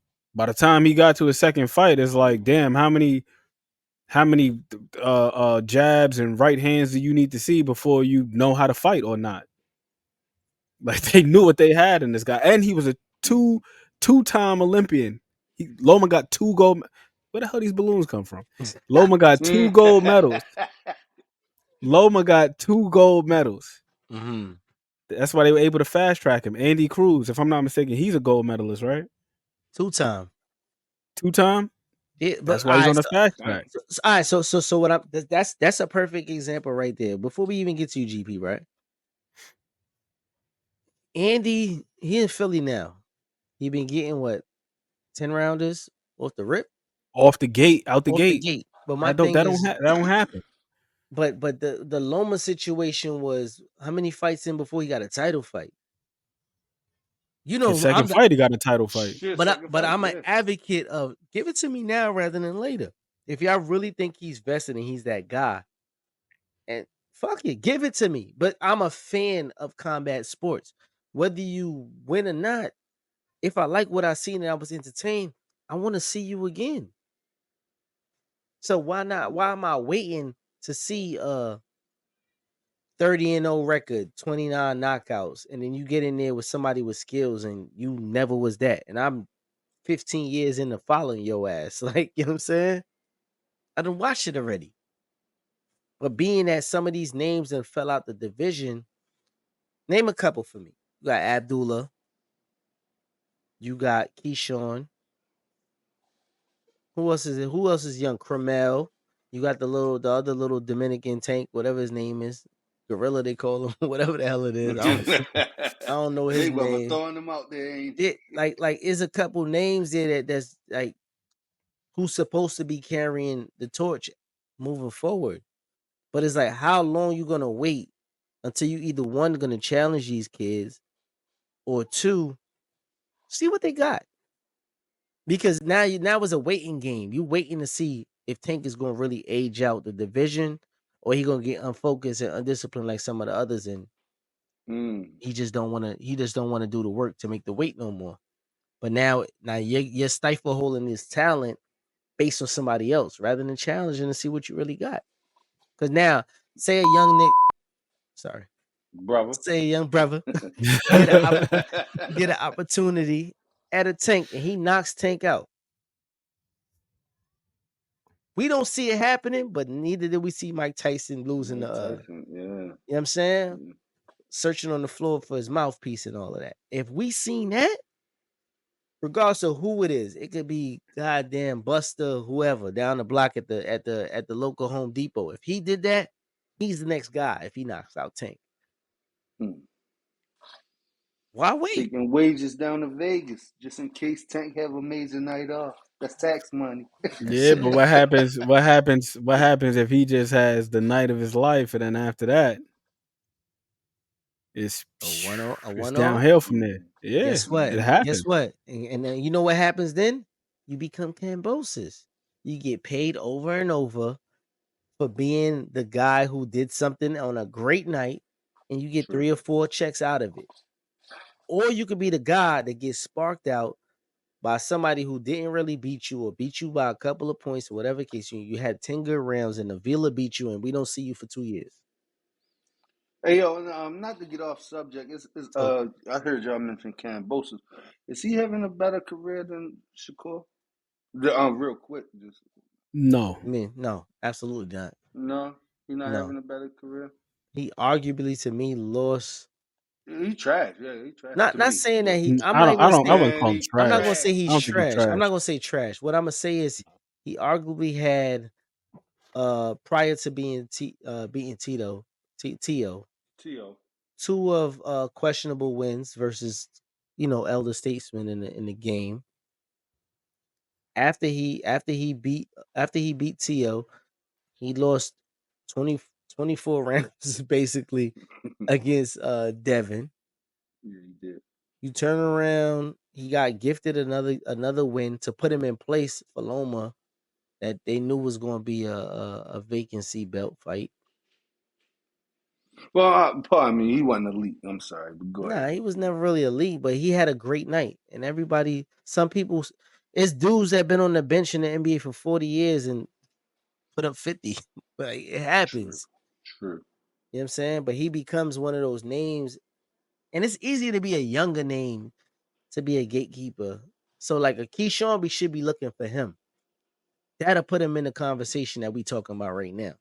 got to his second fight, it's like, damn, how many jabs and right hands do you need to see before you know how to fight or not? Like they knew what they had in this guy, and he was a two-time Olympian. Loma got 2 gold. Where the hell these balloons come from? Loma got 2 gold medals. Loma got 2 gold medals. Mm-hmm. That's why they were able to fast track him. Andy Cruz, if I'm not mistaken, he's a gold medalist, right? 2-time. 2-time. Yeah, but That's why he's on the fast Damn. track. all right. So what I'm that's a perfect example right there. Before we even get to you, GP, right? Andy, he in Philly now. He been getting what, 10 rounders off the rip, Off the gate, out the off the gate. gate. But my That don't thing that don't is, ha- that don't happen. but the Loma situation was how many fights in before he got a title fight? His I'm second fight, he got a title fight. Shit, second but fight, I'm an yeah. advocate of give it to me now rather than later. If y'all really think he's vested and he's that guy, and fuck it, give it to me. But I'm a fan of combat sports. Whether you win or not, if I like what I seen and I was entertained, I want to see you again. So why not? Why am I waiting to see 30-0 record, 29 knockouts, and then you get in there with somebody with skills and you never was that. And I'm 15 years into following your ass. Like, you know what I'm saying? I done watched it already. But being that some of these names that fell out the division, name a couple for me. You got Abdullah, you got Keyshawn. Who else is it? Who else is young? Cromel. You got the other little Dominican tank, whatever his name is. Gorilla they call him, whatever the hell it is. I don't know his Mayweather name. throwing them out there, ain't It like is a couple names there that's like who's supposed to be carrying the torch moving forward. But it's like how long you gonna wait until you either one gonna challenge these kids or two see what they got. Because now it's a waiting game. You waiting to see if Tank is going to really age out the division, or he going to get unfocused and undisciplined like some of the others, and he just don't want to. He just don't want to do the work to make the weight no more. But now you're stifle holding his talent based on somebody else rather than challenging to see what you really got. Because now, say a young Nick, sorry, brother. say a young brother get an opportunity at a Tank and he knocks Tank out. We don't see it happening, but neither did we see Mike Tyson losing Mike the. Tyson, You know what I'm saying? Yeah. Searching on the floor for his mouthpiece and all of that. If we seen that, regardless of who it is, it could be goddamn Buster, whoever down the block at the local Home Depot. If he did that, he's the next guy. If he knocks out Tank, why wait? Taking wages down to Vegas just in case Tank have a major night off. That's tax money. Yeah, but what happens? What happens? What happens if he just has the night of his life, and then after that, it's A one off. downhill from there. Yeah, Guess what? it Guess happens. what? And then you know what happens then? You become Kambosos. You get paid over and over for being the guy who did something on a great night, and you get 3 or 4 checks out of it. Or you could be the guy that gets sparked out by somebody who didn't really beat you or beat you by a couple of points or whatever case you had 10 good rounds and Avila beat you and we don't see you for 2 years. Hey yo, not to get off subject. I heard y'all mention Kambosos. Is he having a better career than Shakur? Real quick, just No, I mean, no, absolutely not. no, he's not No. having a better career. He arguably to me lost. He trash, yeah, he trash. Not to not me, saying that but he. I'm I not don't. even I gonna don't. say. I wouldn't call him he I'm not trash. gonna say I he's don't think he's trash. I'm trash. not gonna say trash. What I'm gonna say is he arguably had prior to being beating Tito, Tio, Tio. 2 of questionable wins versus elder statesmen in the game. After he beat Tio, he lost 24 rounds basically against Devin. Yeah, he did. You turn around, he got gifted another win to put him in place for Loma that they knew was going to be a vacancy belt fight. Well, I mean, he wasn't elite. I'm sorry, but go Nah, ahead. he was never really elite, but he had a great night. And some people, it's dudes that been on the bench in the NBA for 40 years and put up 50. But it happens. True. You know what I'm saying? But he becomes one of those names, and it's easy to be a younger name to be a gatekeeper. So like a Keyshawn should be looking for him. That'll put him in the conversation that we talking about right now.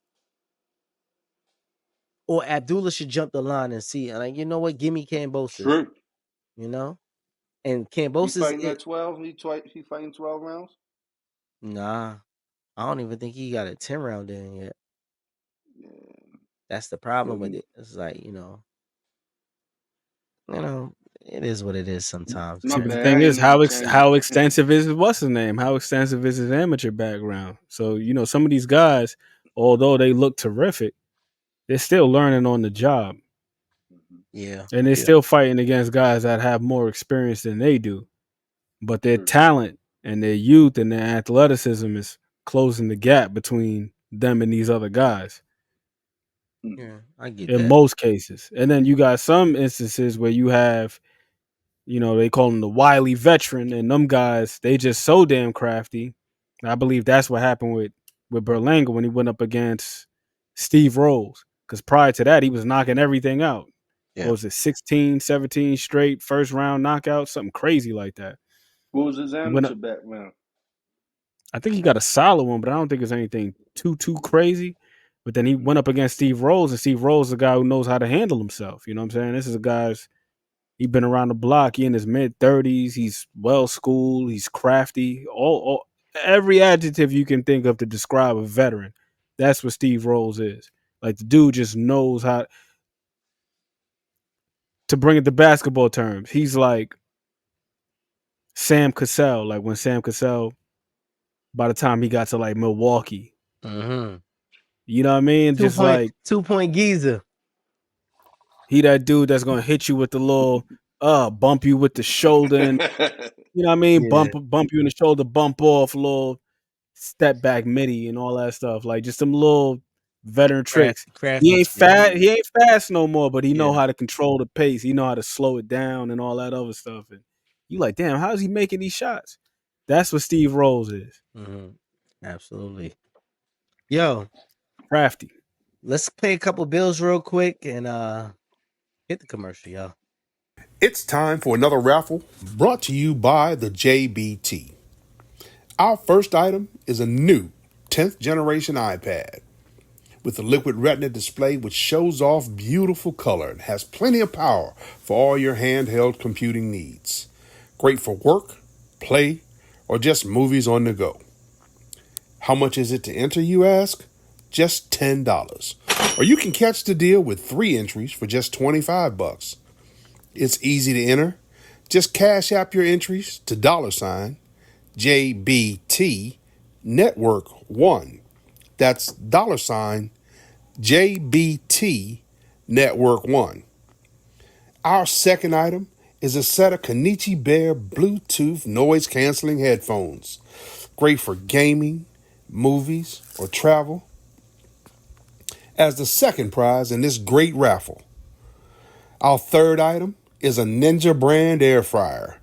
Or Abdullah should jump the line and see, and like, you know what? Give me Kambosos. True. You know? And He Kambosos fighting at 12. He fighting 12 rounds. Nah. I don't even think he got a 10 round in yet. Yeah. That's the problem with it. It's like, it is what it is sometimes, My See, but the bad. thing I is, ain't mean to change how it. extensive is what's his name? How extensive is his amateur background? So some of these guys, although they look terrific, they're still learning on the job, Yeah. and they're still fighting against guys that have more experience than they do. But their True. talent and their youth and their athleticism is closing the gap between them and these other guys Yeah, I get in that. most cases. And then you got some instances where you have, they call him the wily veteran, and them guys, they just so damn crafty. I believe that's what happened with Berlanga when he went up against Steve Rose. Because prior to that, he was knocking everything out. Yeah. What was it, 16, 17 straight first round knockouts? Something crazy like that. What was his He went amateur up, background? I think he got a solid one, but I don't think it's anything too crazy. But then he went up against Steve Rose, and Steve Rose is a guy who knows how to handle himself. You know what I'm saying? This is a guy's he's been around the block. He in his mid-30s. He's well schooled. He's crafty. All every adjective you can think of to describe a veteran. That's what Steve Rose is. Like the dude just knows how to bring it to basketball terms. He's like Sam Cassell. Like when Sam Cassell, by the time he got to like Milwaukee, Mm-hmm. you know what I mean? Just like 2 point Giza. he that dude that's gonna hit you with the little bump you with the shoulder, and you know what I mean, Yeah, bump you in the shoulder, bump off, a little step back midi and all that stuff. Like just some little veteran tricks. He crafty ain't shit. fast. He ain't fast no more, but he know Yeah. how to control the pace. He know how to slow it down and all that other stuff. And you like, damn, how is he making these shots? That's what Steve Rose is. Hmm. Absolutely. Yo, Crafty. let's pay a couple bills real quick and hit the commercial, y'all. It's time for another raffle brought to you by the JBT. Our first item is a new 10th generation iPad with a liquid retina display which shows off beautiful color and has plenty of power for all your handheld computing needs. Great for work, play, or just movies on the go. How much is it to enter, you ask? Just $10. Or you can catch the deal with 3 entries for just $25. It's easy to enter. Just cash app your entries to $ JBT Network 1. That's $ JBT Network 1. Our second item is a set of Konichi Bear Bluetooth noise canceling headphones. Great for gaming, movies, or travel. As the second prize in this great raffle, our third item is a Ninja brand air fryer.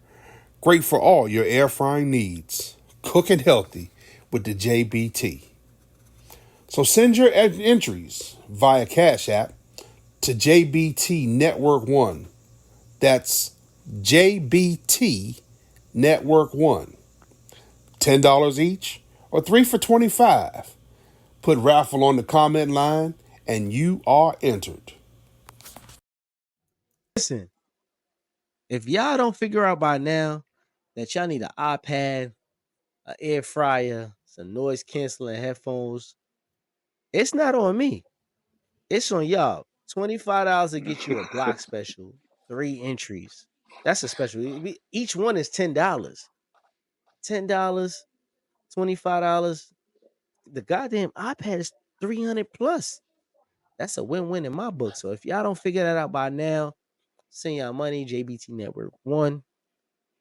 Great for all your air frying needs. Cooking healthy with the JBT. So send your entries via Cash App to JBT Network 1. That's JBT Network 1. $10 each or 3 for $25. Put raffle on the comment line and you are entered. Listen, if y'all don't figure out by now that y'all need an iPad, an air fryer, some noise canceling headphones, it's not on me. It's on y'all. $25 to get you a block special, 3 entries. That's a special. Each one is $10. $10, $25. The goddamn iPad is 300 plus. That's a win-win in my book. So if y'all don't figure that out by now, send y'all money, JBT Network 1.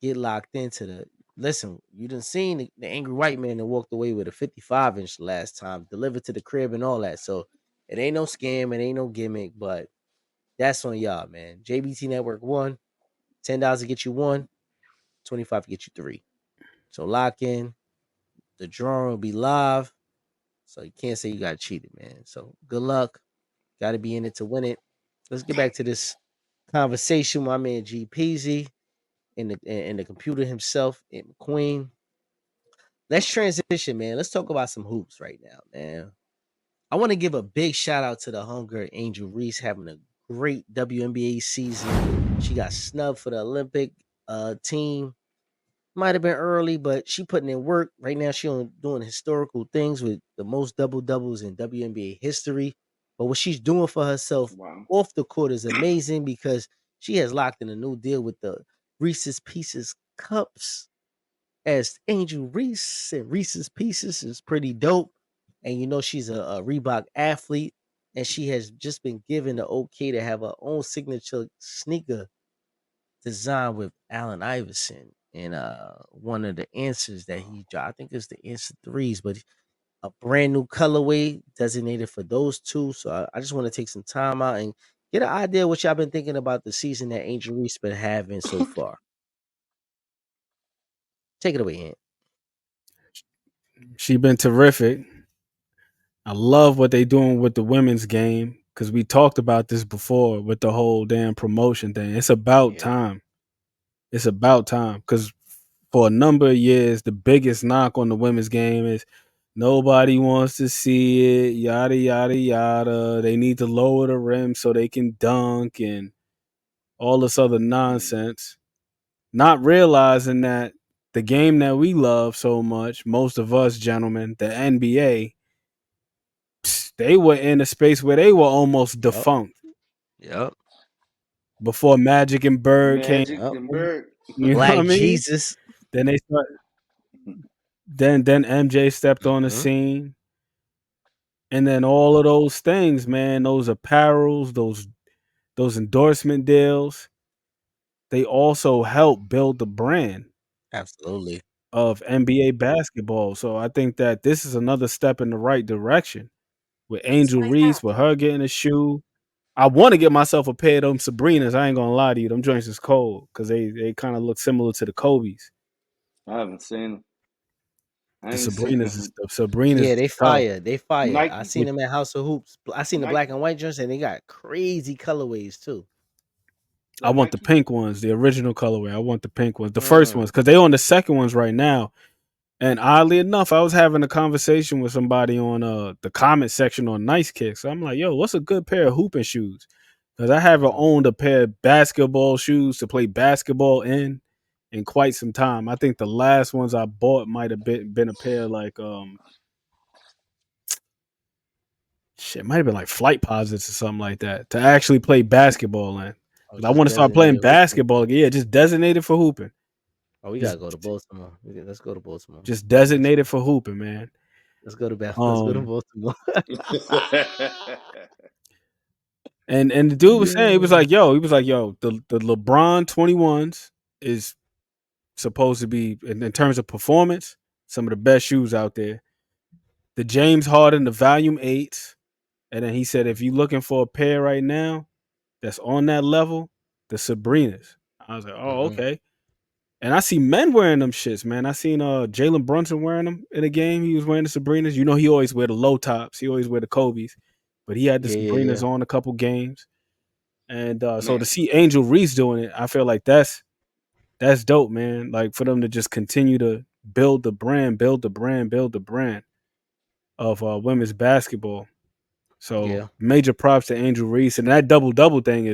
Get locked into the listen. You done seen the angry white man that walked away with a 55-inch last time, delivered to the crib and all that. So it ain't no scam, it ain't no gimmick, but that's on y'all, man. JBT Network 1, $10 to get you 1, 25 to get you 3. So lock in. The drawing will be live. So you can't say you got cheated, man. So good luck. Got to be in it to win it. Let's get back to this conversation. My man G Peasy and the computer himself and McQueen. Let's transition, man. Let's talk about some hoops right now, man. I want to give a big shout out to the Hunger Angel Reese having a great WNBA season. She got snubbed for the Olympic team. Might have been early, but she putting in work. Right now, she doing historical things with the most double doubles in WNBA history. But what she's doing for herself Wow. off the court is amazing because she has locked in a new deal with the Reese's Pieces Cups as Angel Reese, and Reese's Pieces is pretty dope. And you know she's a Reebok athlete, and she has just been given the okay to have her own signature sneaker designed with Allen Iverson. And one of the answers that he dropped, I think it's the answer threes, but a brand new colorway designated for those two. So I just want to take some time out and get an idea what y'all been thinking about the season that Angel Reese been having so far. Take it away, Ant. She been terrific. I love what they doing with the women's game because we talked about this before with the whole damn promotion thing. It's about Yeah. time. It's about time because for a number of years, the biggest knock on the women's game is nobody wants to see it, yada, yada, yada. They need to lower the rim so they can dunk and all this other nonsense. Not realizing that the game that we love so much, most of us gentlemen, the NBA, they were in a space where they were almost Yep. defunct Yep. before Magic and Bird came. Magic Yep. and Bird. You know what I Black mean? Jesus. Then they start. Then MJ stepped on the Mhm. scene, and then all of those things, man, those apparels, those endorsement deals, they also help build the brand Absolutely. of NBA basketball. So I think that this is another step in the right direction with Angel Reese, with her getting a shoe. I want to get myself a pair of them Sabrinas. I ain't gonna lie to you, them joints is cold because they kind of look similar to the Kobe's. I haven't seen them. I The ain't seen Sabrinas is them. the Sabrinas Yeah, is they tough. fire. They fire. I Nike, seen They, them at House of Hoops. I seen the black Nike, and white joints, and they got crazy colorways too. I what want the Nike? pink ones, the original colorway. I want the pink ones, the first ones, Mm. because they on the second ones right now. And oddly enough, I was having a conversation with somebody on the comment section on Nice Kicks. I'm like, yo, what's a good pair of hooping shoes? Because I haven't Mhm. owned a pair of basketball shoes to play basketball in quite some time. I think the last ones I bought might have been a pair like shit, might have been like flight posits or something like that to actually play basketball in. Oh, 'Cause I just want to start playing designated hooping. basketball again. Yeah, just designated for hooping. Oh, we Just gotta go to Baltimore. Let's go to Baltimore. just designated for hooping, man. Let's go to Um Baltimore. and the dude was saying Yeah. he was like, yo, the LeBron 21s is supposed to be in terms of performance, some of the best shoes out there. The James Harden, the Volume 8s. And then he said, if you're looking for a pair right now that's on that level, the Sabrinas. I was like, oh, Hmm. okay. And I see men wearing them shits, man. I seen Jalen Brunson wearing them in a game. He was wearing the Sabrinas. You know, he always wear the low tops. He always wear the Kobe's, but he had the Yeah, yeah, Sabrinas yeah. on a couple games. And so Man, to see Angel Reese doing it, I feel like that's dope, man. Like for them to just continue to build the brand, build the brand, build the brand of women's basketball. So Yeah. major props to Angel Reese, and that double double thing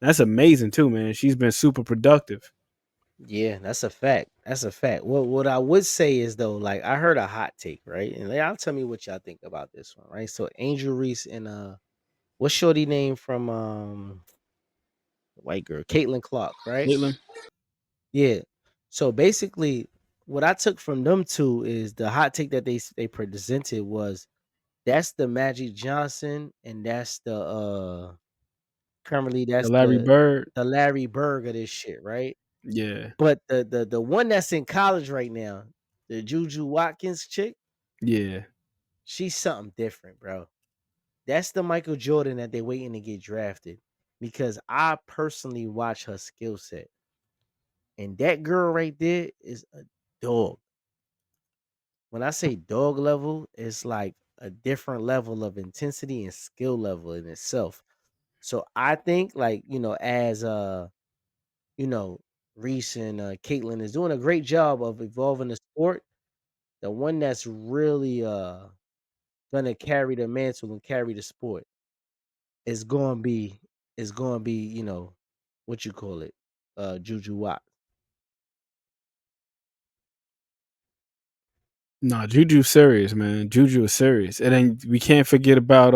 that's amazing too, man. She's been super productive. Yeah, that's a fact. That's a fact. What I would say is though, like I heard a hot take, right? And y'all tell me what y'all think about this one, right? So Angel Reese and what's shorty name from the white girl? Caitlin Clark, right? Caitlin, Yeah. So basically what I took from them two is the hot take that they presented was that's the Magic Johnson and that's the currently the that's Larry Bird, the Larry Bird of this shit, right? yeah, But the one that's in college right now, the Juju Watkins chick, yeah. she's something different, bro. That's the Michael Jordan that they waiting to get drafted. Because I personally watch her skill set. And that girl right there is a dog. When I say dog level, it's like a different level of intensity and skill level in itself. So I think like, as you know, Reese and Caitlin is doing a great job of evolving the sport. The one that's really gonna carry the mantle and carry the sport is gonna be, what you call it, Juju Watt. Nah, Juju's serious, man. Juju is serious, and then we can't forget about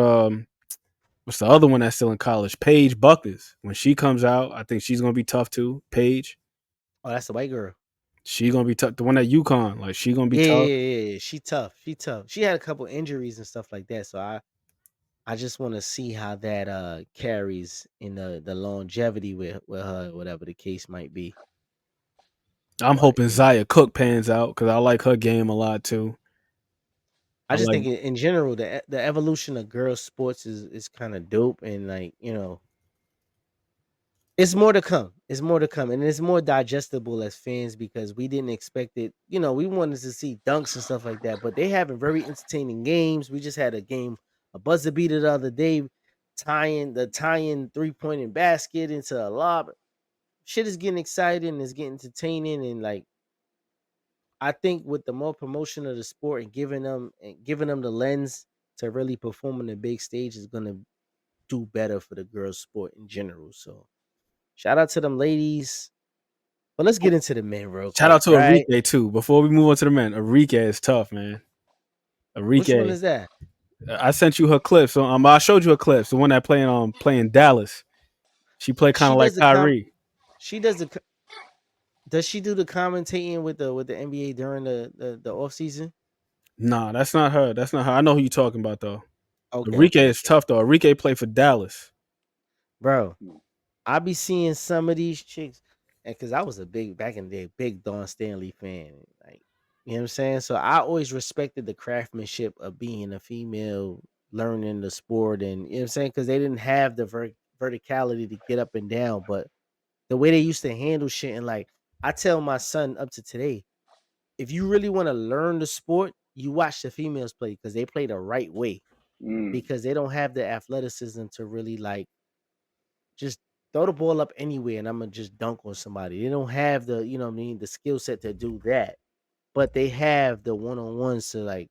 what's the other one that's still in college? Paige Buckers. When she comes out, I think she's gonna be tough too. Paige, Oh, that's the white girl. she gonna be tough. The one at UConn, like she gonna be Yeah, yeah, tough. yeah, yeah. She tough. She tough. She had a couple injuries and stuff like that. So I just want to see how that carries in the longevity with her, whatever the case might be. I'm But hoping Zaya Cook pans out because I like her game a lot too. I I just like think in general the evolution of girls sports is kind of dope, and like it's more to come. It's more to come, and it's more digestible as fans because we didn't expect it. We wanted to see dunks and stuff like that, but they having very entertaining games. We just had a game, a buzzer beater the other day, tying 3-point basket into a lob. Shit is getting exciting, it's getting entertaining, and like I think with the more promotion of the sport and giving them the lens to really perform on the big stage is gonna do better for the girls' sport in general. So shout out to them ladies. But let's get into the men real shout out quick, to right? Enrique too. Before we move on to the men, Enrique is tough, man. Which one Enrique, is that? I sent you her clips. So I showed you her clips. The one that playing Dallas. She played kind She of like does the Kyrie. she does the does she do the commentating with the NBA during the off season? Nah, that's not her. That's not her. I know who you talking about though. Okay, Enrique okay, is okay. tough though. Enrique played for Dallas. Bro, I be seeing some of these chicks. And because I was a big back in the day, big Dawn Stanley fan. Like, you know what I'm saying? So I always respected the craftsmanship of being a female learning the sport, and you know what I'm saying? Because they didn't have the verticality to get up and down, but the way they used to handle shit, and like I tell my son up to today, if you really want to learn the sport, you watch the females play because they play the right way. Mm. Because they don't have the athleticism to really like just throw the ball up anywhere and I'm gonna just dunk on somebody. They don't have the, you know what I mean, the skill set to do that. But they have the one-on-ones to like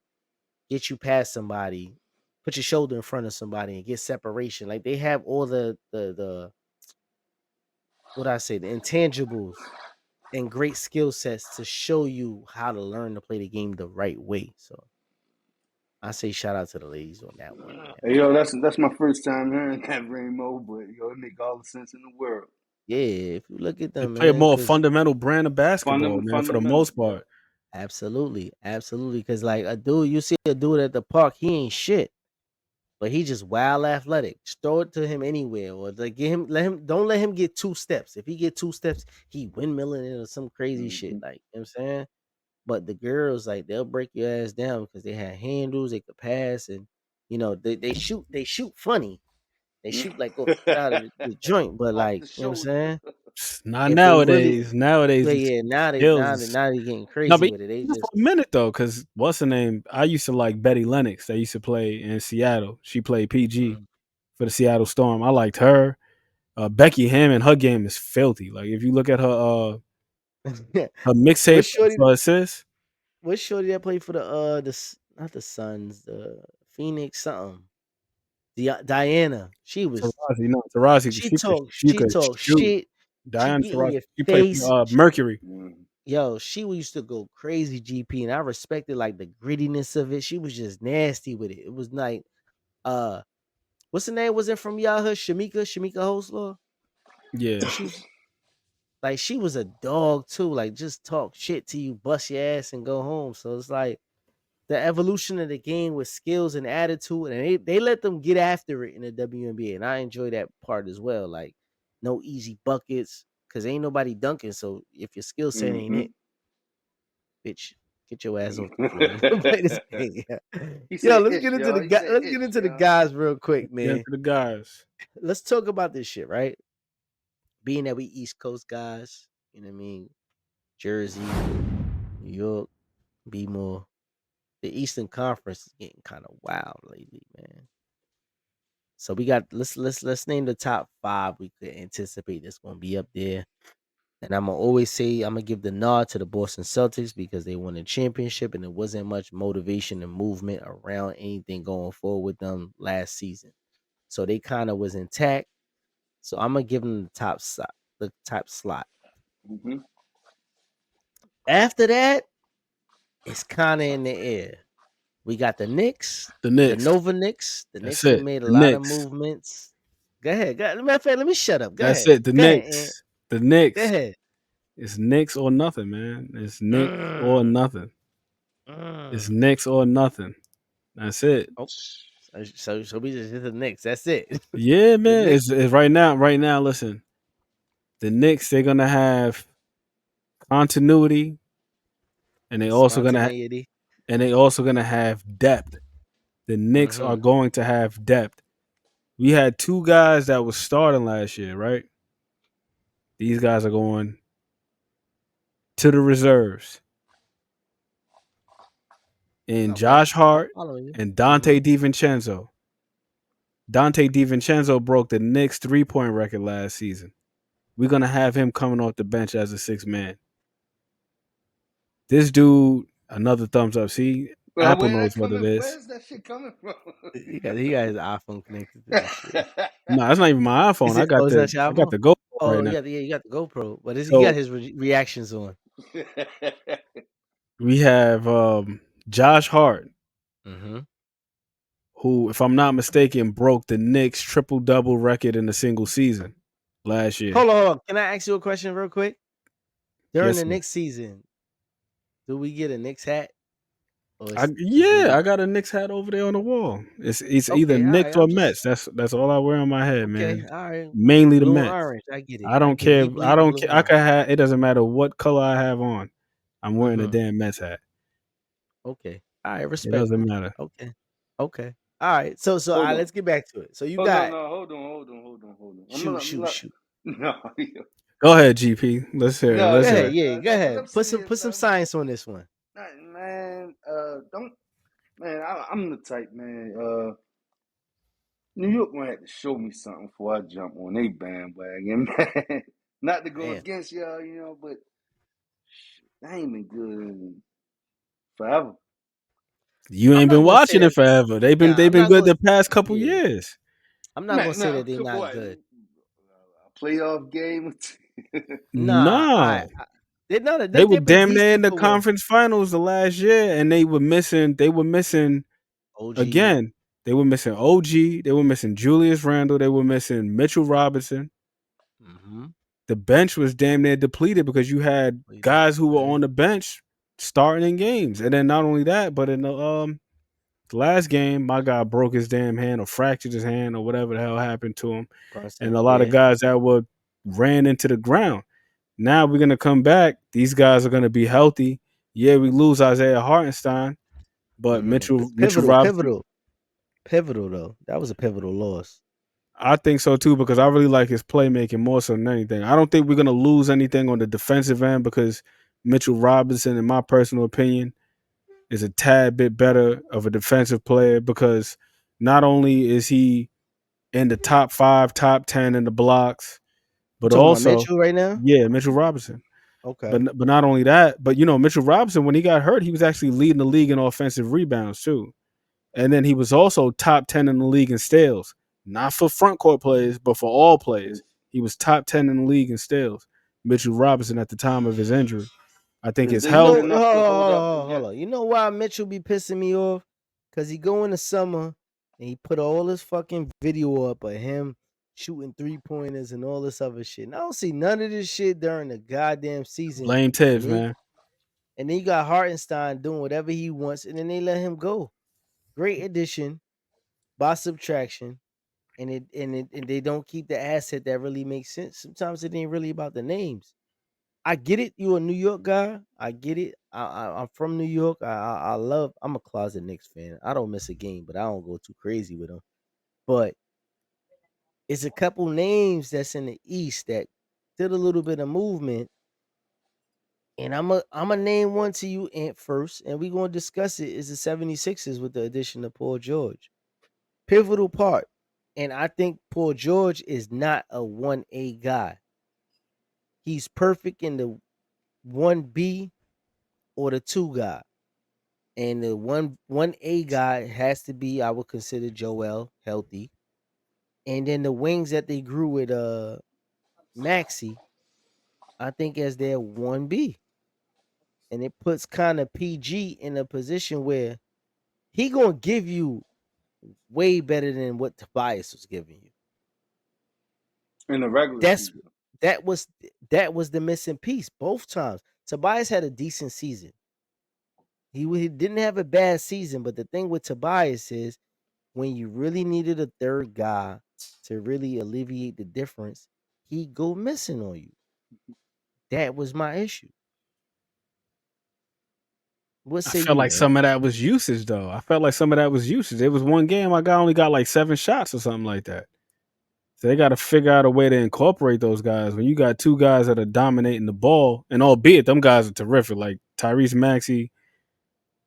get you past somebody, put your shoulder in front of somebody and get separation. Like they have all the what I say, the intangibles and great skill sets to show you how to learn to play the game the right way. So I say shout out to the ladies on that one, man. Hey, yo, that's my first time hearing that, Rainbow, but yo, it make all the sense in the world. Yeah, if you look at They them, play a man, more because fundamental brand of basketball, man, for the Fundamental, most yeah. part. absolutely, absolutely. Because like a dude, you see a dude at the park, he ain't shit, but he just wild athletic. Just throw it to him anywhere, or like get him, don't let him get 2 steps. If he get 2 steps, he windmilling it or some crazy shit. Mm-hmm. Like you know what I'm saying. But the girls, like they'll break your ass down because they have handles, they could pass, and you know they shoot funny. They shoot like out of the joint, but Off like the you know what I'm shoulder. saying. Not If they really, nowadays. Nowadays, yeah, these yeah, skills is now they getting no, crazy but with it. They for just a minute though, because what's her name? I used to like Betty Lennox. They used to play in Seattle. She played PG mm. for the Seattle Storm. I liked her. Becky Hammond, her game is filthy. Like if you look at her mixtape What's shorty? for assists, What's shorty that played for not the Suns, the Phoenix something? Diana. Tarazi, no, Tarazi, she She could talk shoot. shit. She Diana get in Taurasi, your she played face. for Mercury. Mm. Yo, she used to go crazy GP, and I respected like the grittiness of it. She was just nasty with it. It was like uh, what's the name? Was it from Yahoo? Shamika Hoslaw. Yeah, She was like she was a dog too. Like just talk shit to you, bust your ass, and go home. So it's like the evolution of the game with skills and attitude, and they let them get after it in the WNBA, and I enjoy that part as well. Like no easy buckets, cause ain't nobody dunking. So if your skill set ain't Mm-hmm. it, bitch, get your ass off the floor. You don't play this game. He Yo, said ish, y'all. He said let's get ish, into the y'all. guys real quick, get man. into the guys. Let's talk about this shit, right? Being that we East Coast guys, you know what I mean? Jersey, New York, be more. The Eastern Conference is getting kind of wild lately, man. So we got let's name the top 5 we could anticipate that's gonna be up there. And I'm gonna always say I'm gonna give the nod to the Boston Celtics because they won a championship and there wasn't much motivation and movement around anything going forward with them last season. So they kind of was intact. So I'm gonna give them the top slot. Mm-hmm. After that, it's kind of in the air. We got the Knicks, The the Knicks. Nova Knicks. The That's Knicks done it. made a The lot of Knicks. movements. Go ahead. Matter of fact, let me shut up. Go That's ahead. it. The Go ahead, Ant. Knicks. The Go Knicks. ahead. It's Knicks or nothing, man. It's Knicks or Mm, nothing. It's mm. Knicks or nothing. That's it. Oh, so we just hit the Knicks. That's it. Yeah, The man. Knicks It's right now. Right now, listen. The Knicks, they're gonna have continuity, and spontaneity. they also gonna have depth. The Knicks are Mm-hmm. going to have depth. We had 2 guys that was starting last year, right? These guys are going to the reserves. And Okay. Josh I'm Hart following you. and Mm-hmm. Dante DiVincenzo. Dante DiVincenzo broke the Knicks 3-point record last season. We're gonna have him coming off the bench as a 6th man. This dude, another thumbs up. See, Well, Apple knows what it is. where's that shit coming from? He got his iPhone connected to this shit. No, that's not even my iPhone. Is it? Oh, is that your I got iPhone? the GoPro Oh, right now. you got the GoPro, but he got So his reactions on. we have Josh Hart, Mm-hmm. who, if I'm not mistaken, broke the Knicks triple double record in a single season last year. Hold on. Can I ask you a question real quick? During Yes, the sir. next season, do we get a Knicks hat? Or it's Yeah, I Knicks? got a Knicks hat over there on the wall. It's either Okay, all right. Knicks or I'm just Mets. That's all I wear on my head, okay. man. All right. Mainly the Blue and Mets. orange. I get it. I I don't get it. care. He I bleed don't blue care. and I could orange. have. It doesn't matter what color I have on. I'm wearing a Mm-hmm. damn Mets hat. Okay. All right. It Respect doesn't it. matter. Okay. Okay. All right. So all Hold right, on. let's get back to it. So you Hold on, got no, hold on. shoot, shoot, shoot. No, Go ahead, GP. Let's hear it. no, Let's Go hear ahead. it. Yeah, go cause I'm ahead. serious, Put some bro. science on this one. Man, don't, man. I'm the type, man. New York gonna have to show me something before I jump on a bandwagon, man. Not to go Damn. against y'all, but I ain't been good in forever. You I'm ain't not been gonna say watching that. it forever. They've been Nah, they've I'm been not good gonna. the past couple Yeah, years. I'm not gonna Man, say now, that they're not what? good. A playoff game? Nah, No. they no, They were they've been damn near in decent the for what? conference finals the last year, and they were missing OG. again. They were missing OG. They were missing Julius Randle. They were missing Mitchell Robinson. Mm-hmm. The bench was damn near depleted because you had guys who were Right. on the bench starting in games. And then not only that, but in the last game, my guy broke his damn hand or fractured his hand or whatever the hell happened to him. And Brunson. a lot of Yeah. guys that were ran into the ground. Now we're gonna come back. These guys are gonna be healthy. Yeah, we lose Isaiah Hartenstein, but It's Mitchell Robinson. pivotal though. That was a pivotal loss. I think so too because I really like his playmaking more so than anything. I don't think we're gonna lose anything on the defensive end because Mitchell Robinson, in my personal opinion, is a tad bit better of a defensive player because not only is he in the top 5, top 10 in the blocks, You but talking about also, Mitchell right now? yeah, Mitchell Robinson. Okay. But not only that, but Mitchell Robinson, when he got hurt, he was actually leading the league in offensive rebounds too. And then he was also top 10 in the league in steals. Not for front court players, but for all players. He was top 10 in the league in steals. Mitchell Robinson at the time of his injury. I think Is his they You health. good know, enough to hold up hold against? on. You know why Mitchell be pissing me off? Cause he go in the summer and he put all this fucking video up of him shooting 3-pointers and all this other shit. And I don't see none of this shit during the goddamn season. Blame And Tibbs, then man. and then you got Hartenstein doing whatever he wants, and then they let him go. Great addition by subtraction, and they don't keep the asset that really makes sense. Sometimes it ain't really about the names. I get it. You a New York guy. I get it. I'm from New York. I love. I'm a closet Knicks fan. I don't miss a game, but I don't go too crazy with them. But it's a couple names that's in the East that did a little bit of movement, and I'm a name one to you Ant first, and we gonna discuss it. Is the 76ers with the addition of Paul George, pivotal part, and I think Paul George is not a 1A guy. He's perfect in the 1B or the 2 guy. And the one A guy has to be, I would consider Joel healthy. And then the wings that they grew with Maxi, I think as their 1B. And it puts kind of PG in a position where he gonna give you way better than what Tobias was giving you. In the regular That's season? that was that was the missing piece both times. Tobias had a decent season. He didn't have a bad season, but the thing with Tobias is when you really needed a third guy to really alleviate the difference, he go missing on you. That was my issue. What I say felt you, like Ant? some of that was usage, though. I felt like some of that was usage. It was one game my guy only got like 7 shots or something like that. So they got to figure out a way to incorporate those guys. When you got 2 guys that are dominating the ball, and albeit them guys are terrific, like Tyrese Maxey,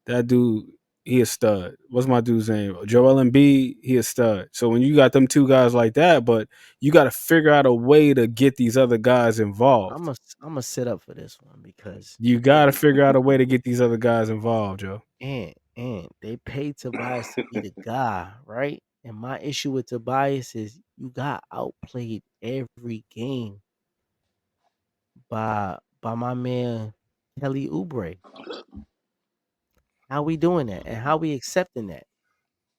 that dude, he a stud. What's my dude's name? Joel Embiid, he a stud. So when you got them 2 guys like that, but you got to figure out a way to get these other guys involved. I'm a sit up for this one because You got to figure out a way to get these other guys involved, Joe. and they paid Tobias to be the guy, right? And my issue with Tobias is you got outplayed every game by my man Kelly Oubre. How we doing that? And how we accepting that?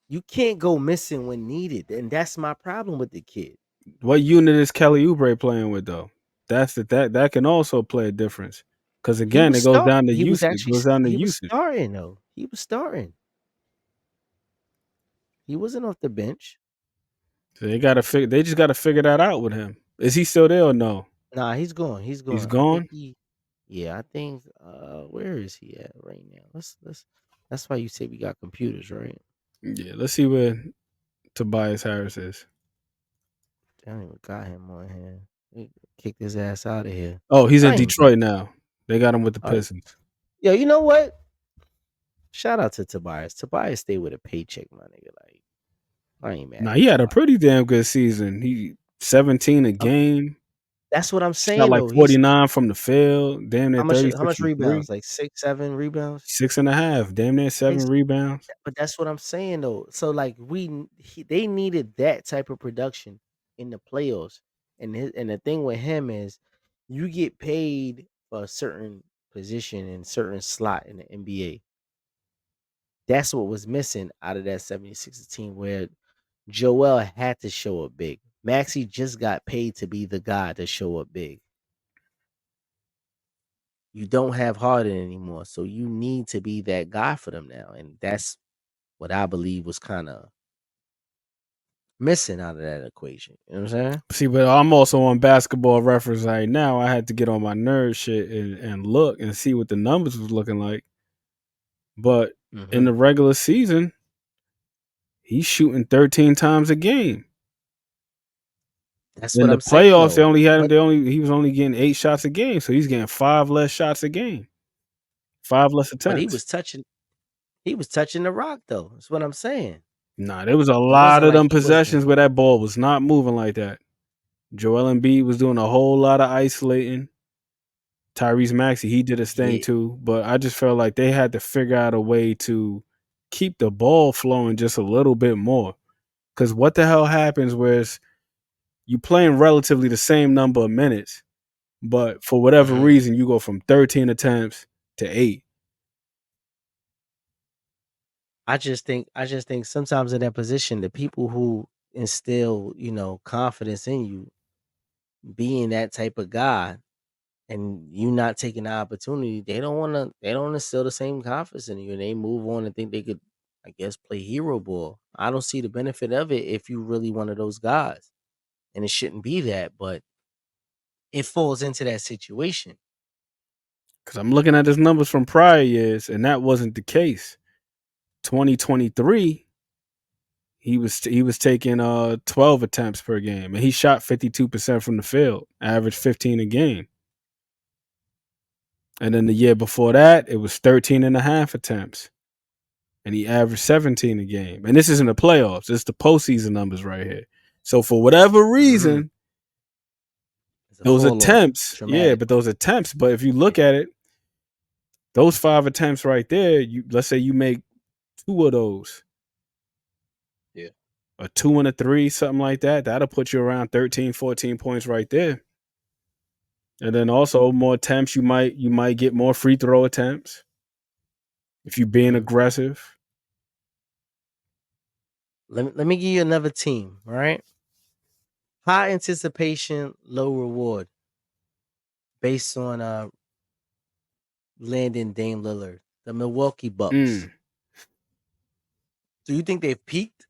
You can't go missing when needed, and that's my problem with the kid. What unit is Kelly Oubre playing with though? That can also play a difference. Because He again, was it goes start. down to He was usage. It actually goes down to he was usage. starting though. He was starting. He wasn't off the bench. So they just gotta figure that out with him. Is he still there or no? Nah, he's gone. He's He's gone. I think gone? he. Yeah, I think. Where is he at right now? Let's. That's why you say we got computers, right? Yeah, let's see where Tobias Harris is. They don't even got him on here. They kicked his ass out of here. Oh, he's in I ain't even got. Detroit now. They got him with the All right. Pistons. Yo, you know what? Shout out to Tobias. Tobias stayed with a paycheck, my nigga. Like, I ain't mad Nah, at he had a Tobias. pretty damn good season. He 17 a Um, game. That's what I'm Shot saying like though. He's 49 from the field. Damn near how 36 much from three. rebounds? Like 6, 7 rebounds. 6.5. Damn near 7 rebounds. But that's what I'm saying though. So like they needed that type of production in the playoffs. And the thing with him is you get paid for a certain position and certain slot in the NBA. That's what was missing out of that 76 team where Joel had to show up big. Maxey just got paid to be the guy to show up big. You don't have Harden anymore, so you need to be that guy for them now. And that's what I believe was kind of missing out of that equation. You know what I'm saying? See, but I'm also on Basketball Reference right now. I had to get on my nerd shit and look and see what the numbers was looking like. But in Mm-hmm. the regular season, he's shooting 13 times a game. That's In what the I'm saying playoffs, though. But he was only getting 8 shots a game, so he's getting 5 less shots a game, 5 less but attempts. he was touching the rock though. That's what I'm saying. Nah, there was a It lot wasn't of like them he wasn't. possessions where that ball was not moving like that. Joel Embiid was doing a whole lot of isolating. Tyrese Maxey, he did his thing Yeah. too, but I just felt like they had to figure out a way to keep the ball flowing just a little bit more. Because what the hell happens where you playing relatively the same number of minutes, but for whatever Mm-hmm. reason, you go from 13 attempts to 8. I just think sometimes in that position, the people who instill, confidence in you, being that type of guy, and you not taking the opportunity, they don't instill the same confidence in you, and they move on and think they could, I guess, play hero ball. I don't see the benefit of it if you really one of those guys, and it shouldn't be that, but it falls into that situation. Because I'm looking at his numbers from prior years, and that wasn't the case. 2023, he was taking 12 attempts per game, and he shot 52% from the field, averaged 15 a game. And then the year before that, it was 13 and a half attempts, and he averaged 17 a game. And this isn't the playoffs; it's the postseason numbers right here. So for whatever Mm-hmm. reason, It's a those fall off attempts, yeah, but dramatically. those attempts. But if you look at it, those 5 attempts right there, let's say you make 2 of those, Yeah. a 2 and a 3, something like that. That'll put you around 13, 14 points right there. And then also more attempts, you might get more free throw attempts if you're being Mm-hmm. aggressive. Let me give you another team. All right, high anticipation, low reward, based on landing Dame Lillard, the Milwaukee Bucks. Mm, Do you think they've peaked?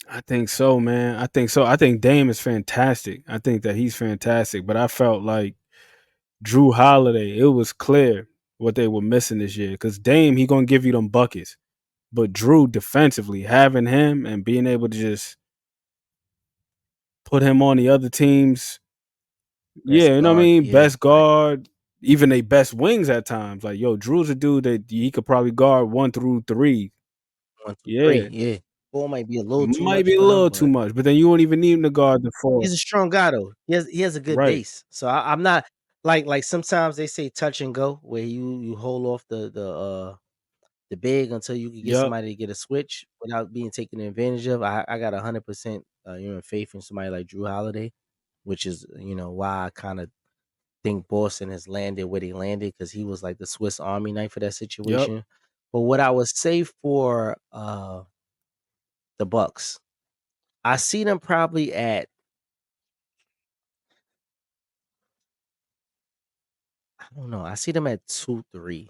I think so, man. I think so. I think Dame is fantastic. I think that he's fantastic. But I felt like Drew Holiday, it was clear what they were missing this year. Because Dame, he gonna give you them buckets. But Drew defensively, having him and being able to just put him on the other team's, Best yeah, you know what I guard, mean? yeah, Best guard, even they best wings at times. Like, yo, Drew's a dude that he could probably guard 1 through 3. 1, 2, 3, Yeah. yeah. 4 might be a little too Might much be a for him, little too but much, but then you won't even need him to guard the 4. he's a strong guy though. He has a good Right. base. So I'm not like sometimes they say touch and go, where you hold off the big until you can get Yep. somebody to get a switch without being taken advantage of. I got 100% faith in somebody like Drew Holiday, which is why I kind of think Boston has landed where they landed, because he was like the Swiss Army knife for that Yep. situation. But what I would say for the Bucks, I see them probably at don't know. I see them at 2-3.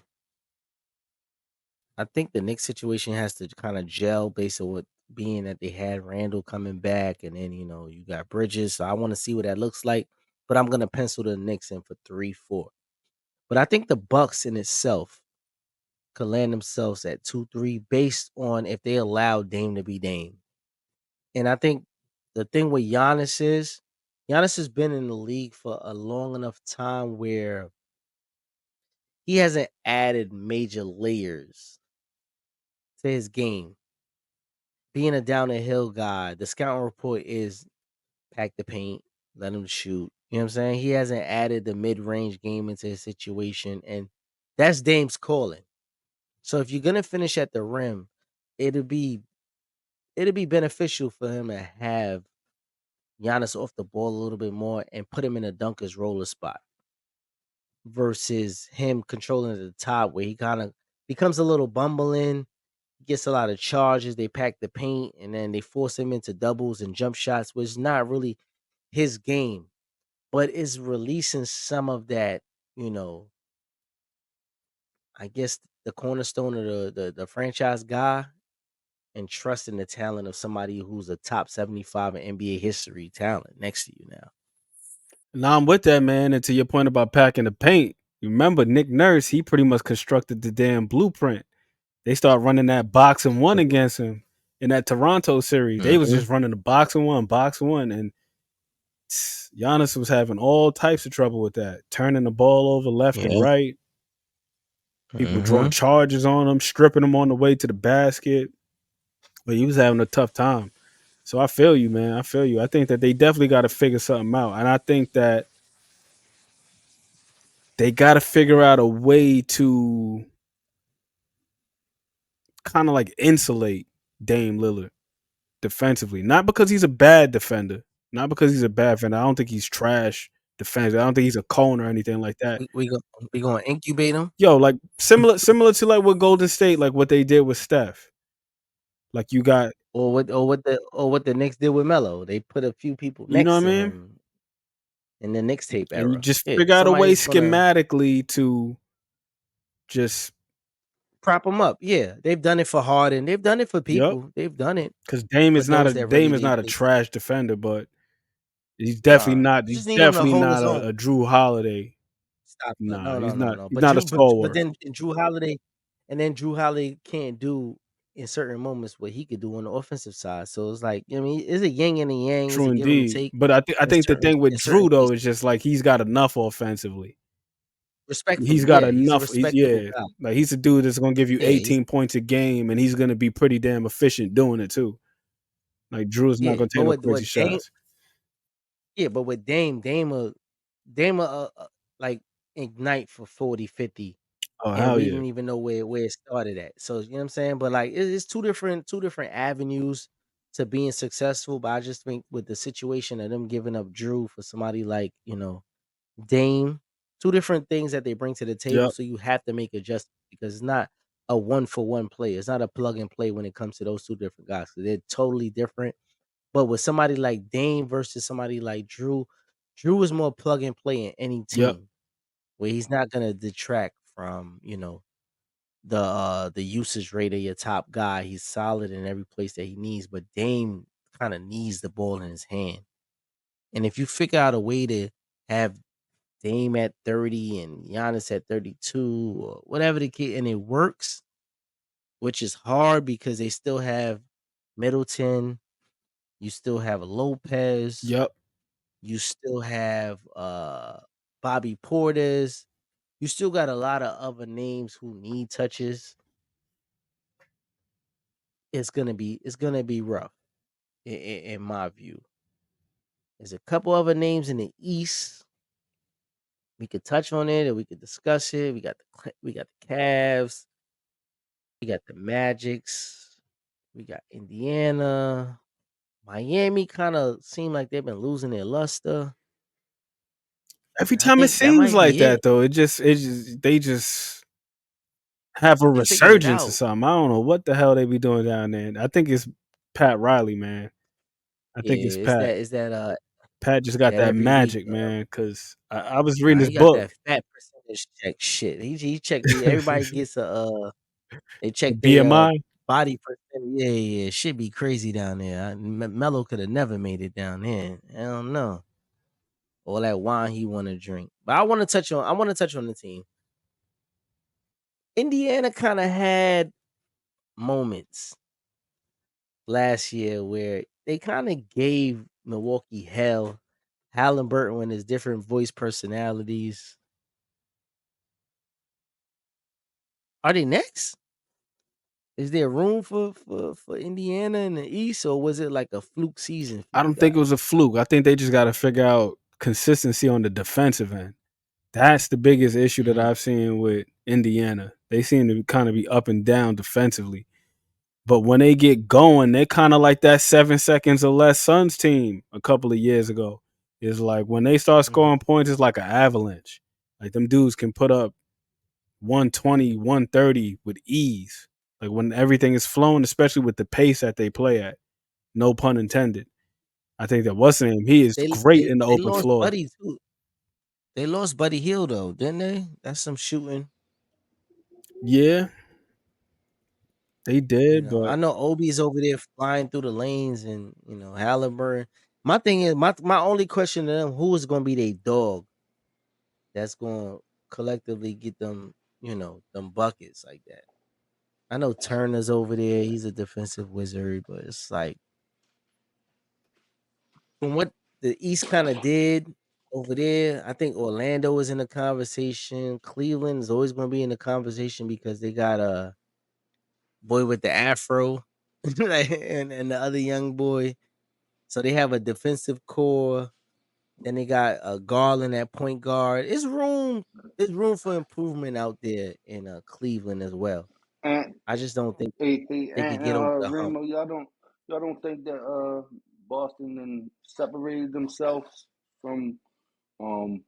I think the Knicks situation has to kind of gel based on what being that they had Randall coming back, and then you got Bridges. So I want to see what that looks like. But I'm gonna pencil the Knicks in for 3-4. But I think the Bucks in itself could land themselves at 2-3 based on if they allow Dame to be Dame. And I think the thing with Giannis has been in the league for a long enough time where he hasn't added major layers to his game. Being a down the hill guy, the scouting report is pack the paint, let him shoot. You know what I'm saying? He hasn't added the mid range game into his situation, and that's Dame's calling. So if you're gonna finish at the rim, it'll be beneficial for him to have Giannis off the ball a little bit more and put him in a dunker's roller spot versus him controlling at the top where he kind of becomes a little bumbling, gets a lot of charges, they pack the paint, and then they force him into doubles and jump shots, which is not really his game, but is releasing some of that, you know, I guess the cornerstone of the franchise guy and trusting the talent of somebody who's a top 75 in NBA history talent next to you now. Now I'm with that, man. And to your point about packing the paint, you remember Nick Nurse, he pretty much constructed the damn blueprint. They start running that box and one against him in that Toronto series. They was Mm-hmm. just running the box and one, and Giannis was having all types of trouble with that, turning the ball over left and Yeah. right. People drawing Mm-hmm. charges on him, stripping him on the way to the basket. But he was having a tough time. So I feel you, man. I feel you. I think that they definitely got to figure something out. And I think that they got to figure out a way to kind of like insulate Dame Lillard defensively. Not because he's a bad defender. Not because he's a bad defender. I don't think he's trash defensively. I don't think he's a cone or anything like that. We gonna incubate him. Yo, like similar to like what Golden State, like what they did with Steph. Like you got, Or what the Knicks did with Melo. They put a few people you know next what I to mean? him in the Knicks tape And you era. just Yeah, figure out a way somebody's gonna schematically to just, prop him up. Yeah, they've done it for Harden. They've done it for yep. people. They've done it Because Dame for is not those a that really Dame is need not a places. trash defender, but he's definitely Nah, not. you He's just need him to definitely hold not his own. a Drew Holiday. Stop it. Nah, No, no, he's no, not. no. He's But not a stalwart. then Drew Holiday can't do in certain moments what he could do on the offensive side. So it's like, I mean, is it yin and a yang? Is True it give and indeed. take But I think the thing with in Drew certain though cases? is just like he's got enough offensively. He's Respectfully, got yeah, he's a enough. respectable Yeah, guy. like he's a dude that's gonna give you Yeah, 18 points a game, and he's gonna be pretty damn efficient doing it too. Like Drew is not yeah. gonna But take no with crazy Dame, shots. yeah, but with Dame, like ignite for 40, 50. Oh And hell we yeah. didn't even know where it started at. So you know what I'm saying? But like it's two different avenues to being successful. But I just think with the situation of them giving up Drew for somebody like, Dame, two different things that they bring to the table. Yep. So you have to make adjustments because it's not a one for one play. It's not a plug and play when it comes to those two different guys. 'Cause they're totally different. But with somebody like Dame versus somebody like Drew is more plug and play in any Yep. team where he's not gonna detract from, the usage rate of your top guy. He's solid in every place that he needs, but Dame kind of needs the ball in his hand. And if you figure out a way to have Dame at 30 and Giannis at 32 or whatever the kid, and it works, which is hard because they still have Middleton, you still have Lopez, Yep. you still have Bobby Portis, you still got a lot of other names who need touches. It's gonna be rough in my view. There's a couple other names in the East. We could touch on it or we could discuss it. We got the Cavs. We got the Magics. We got Indiana. Miami kind of seem like they've been losing their luster. Every And I time it think that seems might like be it. that though, they just have a They figured it resurgence or out. something. I don't know what the hell they be doing down there. I think it's Pat Riley, man. I think it's Yeah, is Pat. that is that Pat just got that that every week? magic, man. Because I was reading Nah, this he got book. that fat fitness check shit. He checked the everybody gets they check their BMI. body percentage. Yeah. Shit be crazy down there. Melo could have never made it down there. I don't know. All that wine he want to drink. But I want to touch on the team. Indiana kind of had moments last year where they kind of gave Milwaukee hell. Halliburton with his different voice personalities. Are they next? Is there room for Indiana in the East, or was it like a fluke season for I you don't think it guys? was a fluke. I think they just got to figure out consistency on the defensive end. That's the biggest issue that Mhm. I've seen with Indiana. They seem to kind of be up and down defensively. But when they get going, they're kind of like that 7 seconds or less Suns team a couple of years ago. It's like when they start Mhm. scoring points, it's like an avalanche. Like them dudes can put up 120, 130 with ease. Like when everything is flowing, especially with the pace that they play at. No pun intended. I think that what's his name? He is They great they in the they open lost floor. Buddy too. They lost Buddy Hill though, didn't they? That's some shooting. Yeah, they did, but I know Obi's over there flying through the lanes, and Halliburton. My thing is, my only question to them: who is going to be their dog that's going to collectively get them, them buckets like that? I know Turner's over there; he's a defensive wizard, but it's like from what the East kind of did over there. I think Orlando is in the conversation. Cleveland is always going to be in the conversation because they got a boy with the afro, and the other young boy. So they have a defensive core. Then they got a Garland at point guard. There's room for improvement out there in Cleveland as well. And I just don't think they could and get over the hump. Remo, y'all don't think that Boston then separated themselves from um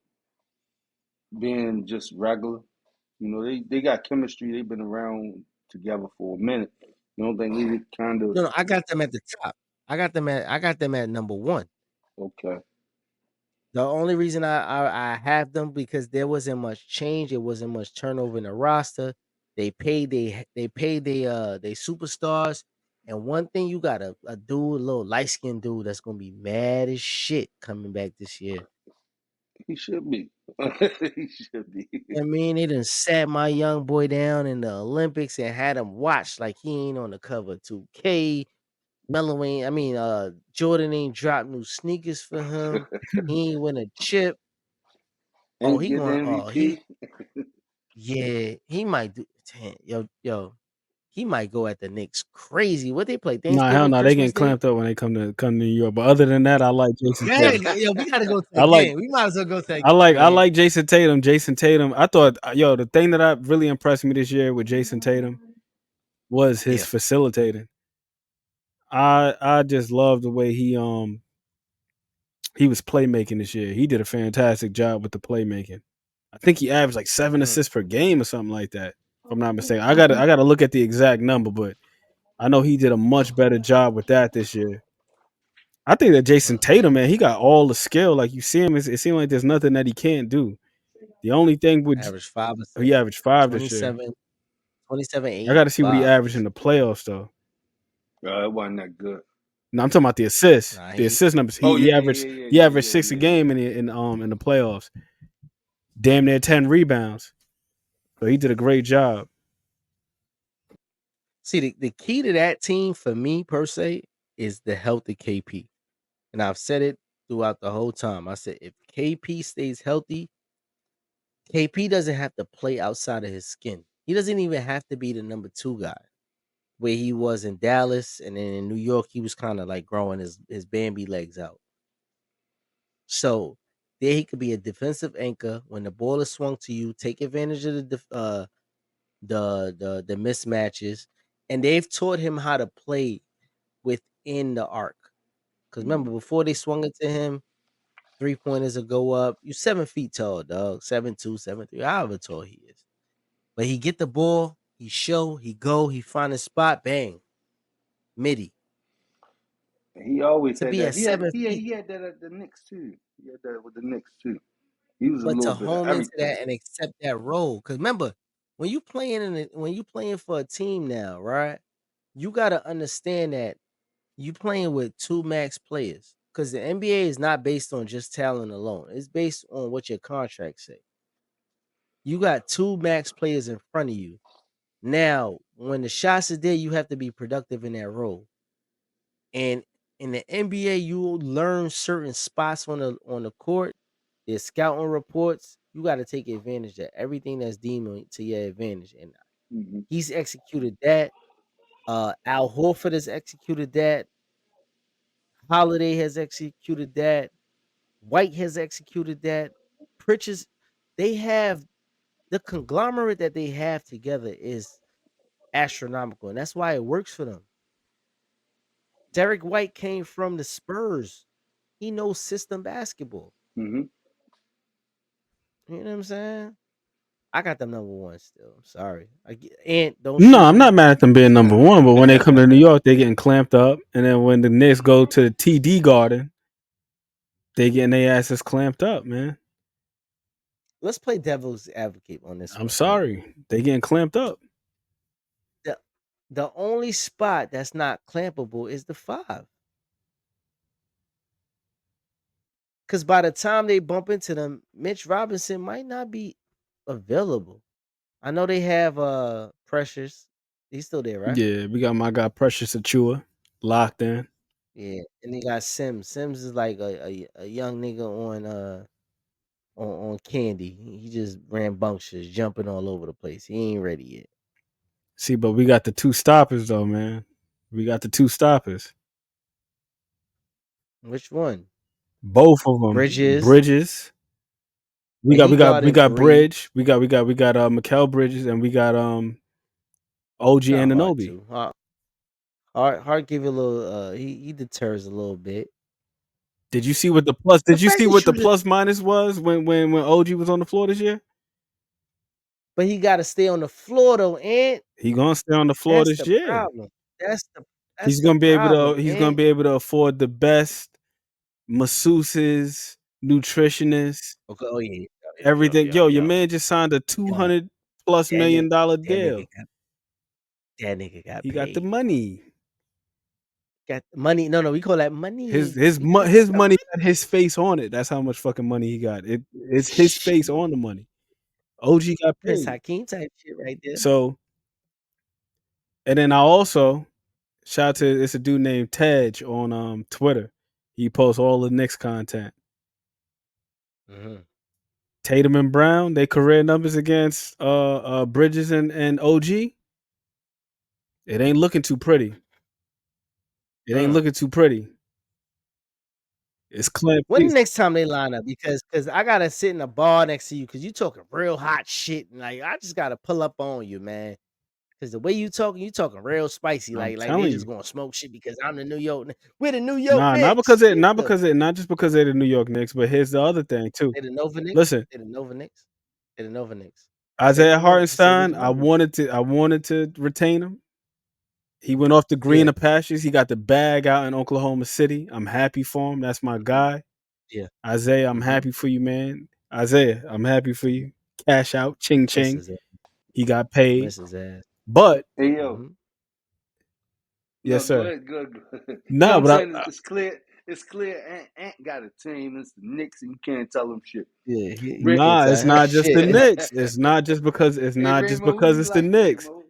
being just regular? They got chemistry. They've been around together for a minute. You don't think they kind of No, I got them at the top. I got them at number one. okay? The only reason I have them because there wasn't much change. It wasn't much turnover in the roster. They paid they superstars. And one thing you got a dude, a little light skinned dude that's gonna be mad as shit coming back this year. He should be. He should be. I mean, they done sat my young boy down in the Olympics and had him watch like he ain't on the cover of 2K. Melo ain't, Jordan ain't dropped new sneakers for him. He ain't win a chip. Oh, Ain't he getting the going. Oh, MVP. yeah, he might do. Yo, he might go at the Knicks crazy. What they play nah, hell Thanksgiving, no, they getting Christmas Day? clamped up when they come to New York. But other than that, I like Jason Yeah, Tatum. yo, we gotta go to I a like game. We might as well go to a I game, like I man. like Jason Tatum. Jason Tatum. I thought the thing that really impressed me this year with Jason Tatum was his Yeah. facilitating. I just love the way he was playmaking this year. He did a fantastic job with the playmaking. I think he averaged like 7 assists per game or something like that. If I'm not mistaken. I gotta look at the exact number, but I know he did a much better job with that this year. I think that Jason Mm-hmm. Tatum, man, he got all the skill. Like you see him, it seems like there's nothing that he can't do. The only thing with Average 5 he assists, averaged 5 this year. 27, 27, I 8, got to see what he 5. averaged in the playoffs though. It wasn't that good. No, I'm talking about the assists. Nah, The he assist numbers. Oh He yeah, he yeah, averaged yeah, yeah, he yeah, averaged yeah, 6 a yeah, game yeah. in the playoffs. Damn near 10 rebounds. So he did a great job. see the key to that team for me per se is the healthy KP. And I've said it throughout the whole time. I said if KP stays healthy, KP doesn't have to play outside of his skin. He doesn't even have to be the number two guy where he was in Dallas, and then in New York he was kind of like growing his Bambi legs out. So there he could be a defensive anchor when the ball is swung to you, take advantage of the mismatches, and they've taught him how to play within the arc. Because remember, before they swung it to him, 3 pointers will go up. You 7 feet tall, dog. 7'2", 7'3", however tall he is. But he get the ball, he go, he find a spot, bang, midi. He always To had be that. at He had 7 he had, feet. he had that at the Knicks too. He had that with the Knicks too. He was a But little to bit of home into everything. that and accept that role, because remember, when you playing for a team now, right? You gotta understand that you playing with two max players. Because the NBA is not based on just talent alone. It's based on what your contract say. You got two max players in front of you. Now, when the shots are there, you have to be productive in that role. And in the NBA, you will learn certain spots on the court. There's scouting reports. You got to take advantage of everything that's deemed to your advantage. And Hmm. he's executed that. Al Horford has executed that. Holiday has executed that. White has executed that. Pritchard, they have the conglomerate that they have together is astronomical, and that's why it works for them. Derek White came from the Spurs. He knows system basketball. Hmm. You know what I'm saying? I got them number one still. I'm sorry. And don't No, shoot I'm me. not mad at them being number one, but when they come to New York, they getting clamped up, and then when the Knicks go to the TD Garden, they getting their asses clamped up, man. Let's play devil's advocate on this I'm one, right? sorry, they getting clamped up. The the only spot that's not clampable is the five. Because by the time they bump into them, Mitch Robinson might not be available. I know they have Precious. He's still there, right? Yeah, we got my guy Precious Achua locked in. Yeah. And they got Sims. Sims is like a young nigga on candy. He just rambunctious, jumping all over the place. He ain't ready yet. See, but we got the two stoppers though, man. We got the two stoppers. Which one? Both of them. Bridges. Bridges. We But got he we got we guarding got three. Bridge. We got Mikael Bridges, and we got OG Got Hart Anunoby. too. Hart give you a little he deters a little bit. Did you see what the plus? The Did you fact see he what the shooting, plus minus was when OG was on the floor this year? but he gotta stay on the floor though, and He gonna stay on the floor that's this the year. problem. That's the that's He's the gonna be able problem, to. He's gonna and be able to afford the best masseuses, nutritionists, okay, oh yeah, everything. Yo, your yo. man just signed a two Yo, hundred plus that nigga, $1 million that nigga deal. got that nigga got He got the paid. money. Got money. No, we call that His money. his He mo- got the his money got his face on it. That's how much fucking money he got. It's his face shit. on the money. OG got Prince paid. Hakeem type shit right there. So, and then I also shout out to it's a dude named Tej on Twitter. He posts all the Knicks content. Mhm. Tatum and Brown, they career numbers against Bridges and OG. It ain't looking too pretty. It ain't Mm. looking too pretty. It's Clint. When the next time they line up? Because I gotta sit in a bar next to you because you talking real hot shit, and like I just gotta pull up on you, man. Because the way you talking real spicy, I'm like they telling just you. gonna smoke shit because I'm the New York. We're the New York Nah, Knicks. Get them. not just because they're the New York Knicks, but here's the other thing too. They the Nova Knicks. Listen, They the Nova Knicks. They the Nova Knicks. Isaiah Say what Hartenstein, you I know. wanted to retain him. He went off the Yeah, greener pastures. He got the bag out in Oklahoma City. I'm happy for him. That's my mhm, guy. yeah. Isaiah, I'm Mhm. happy for you, man. Isaiah, I'm happy for you. Cash out, ching Miss ching. his ass. He got paid. Miss his ass. But Hey yo, Mhm. no, yes, go sir. ahead, go ahead. No, No, I'm but saying it's clear. It's clear. Ant got a team. It's the Knicks, and you can't tell them shit. Yeah, you Ray, can't nah, tell it's him not just the shit. Knicks. It's hey not just Ramo, who because you it's the like, Knicks. Ramo?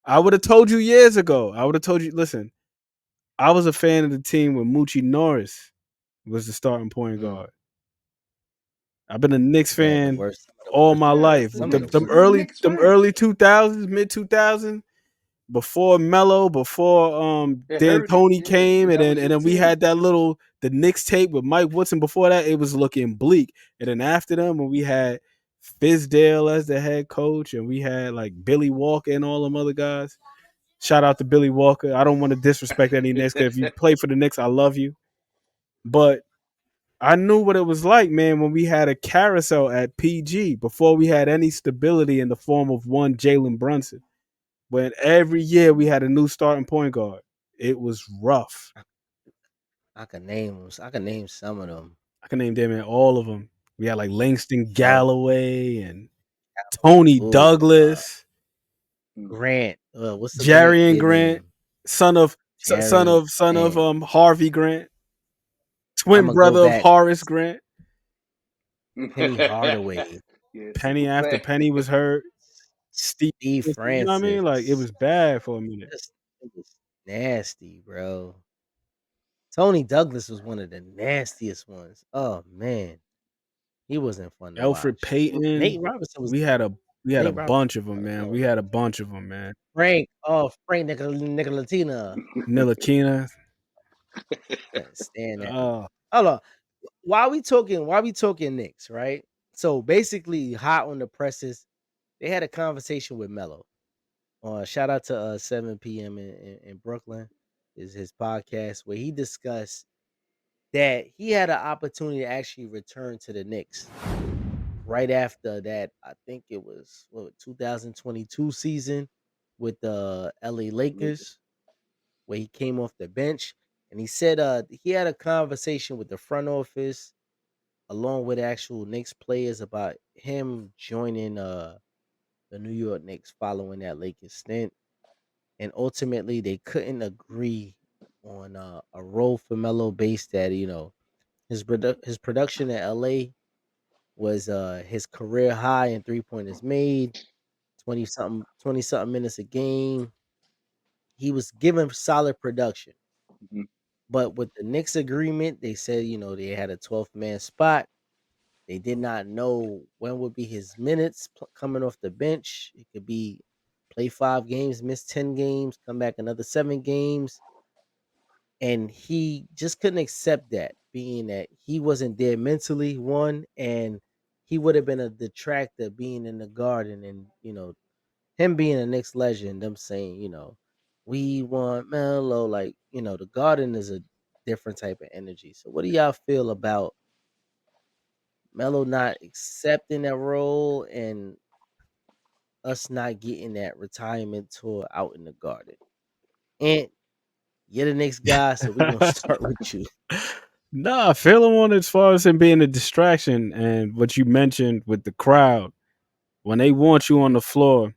I would have told you years ago. I would have told you, listen, I was a fan of the team when Moochie Norris was the starting point Mm, guard. I've been a Knicks man, fan some of the all worst, my Yeah, life. some of the this is a worst. Knicks Them fan. early 2000s, mid 2000s, before Melo, before It Dan hurted. Tony Yeah, came, because and that then was and your then we team. had that little the Knicks tape with Mike Woodson. Before that, it was looking bleak. And then after them, when we had Fizdale as the head coach, and we had like Billy Walker and all them other guys. Shout out to Billy Walker. I don't want to disrespect any Knicks, because if you play for the Knicks, I love you. But I knew what it was like, man, when we had a carousel at PG before we had any stability in the form of one Jalen Brunson. When every year we had a new starting point guard, it was rough. I can name 'em. I can name some of them. I can name damn near all of them. We had like Langston Oh, Galloway and Tony ooh, Douglas, Mm. Grant. What's the Grant Jarian kid Grant, name? son of Jerry Grant. Harvey Grant, I'm twin gonna go brother of back. Horace Grant. Penny Hardaway, Yeah, Penny super after fast. Penny was hurt. Steve, Steve you know what I mean? Like it Francis. was bad for a minute. It was nasty, bro. Tony Douglas was one of the nastiest ones. Oh man, he wasn't fun to Alfred watch. Nate Payton. Robinson was We had a we had a Nate Robinson bunch of them, was man. annoying. We had a bunch of them, man. Frank Nicolatina. Nilakina. Couldn't stand that man. Oh, Hold on. Why we talking Knicks, right? So basically, hot on the presses, they had a conversation with Melo. Shout out to 7 p.m. in Brooklyn is his podcast where he discussed that he had an opportunity to actually return to the Knicks right after that. I think it was 2022 season with the LA Lakers where he came off the bench and he said he had a conversation with the front office along with actual Knicks players about him joining the New York Knicks following that Lakers stint, and ultimately they couldn't agree on a role for Melo based that his production in LA was his career high in 3 pointers made, 20 something minutes a game. He was given solid production. Mhm. But with the Knicks agreement, they said, they had a 12th man spot. They did not know when would be his minutes coming off the bench. It could be play 5 games, miss 10 games, come back another 7 games. And he just couldn't accept that, being that he wasn't there mentally, one, and he would have been a detractor being in the garden and, him being a Knicks legend, them saying, we want Melo, like, the garden is a different type of energy. So what do y'all feel about Melo not accepting that role and us not getting that retirement tour out in the garden? And you're the next guy, so we're gonna start with you. nah, I feel him on as far as him being a distraction and what you mentioned with the crowd. When they want you on the floor,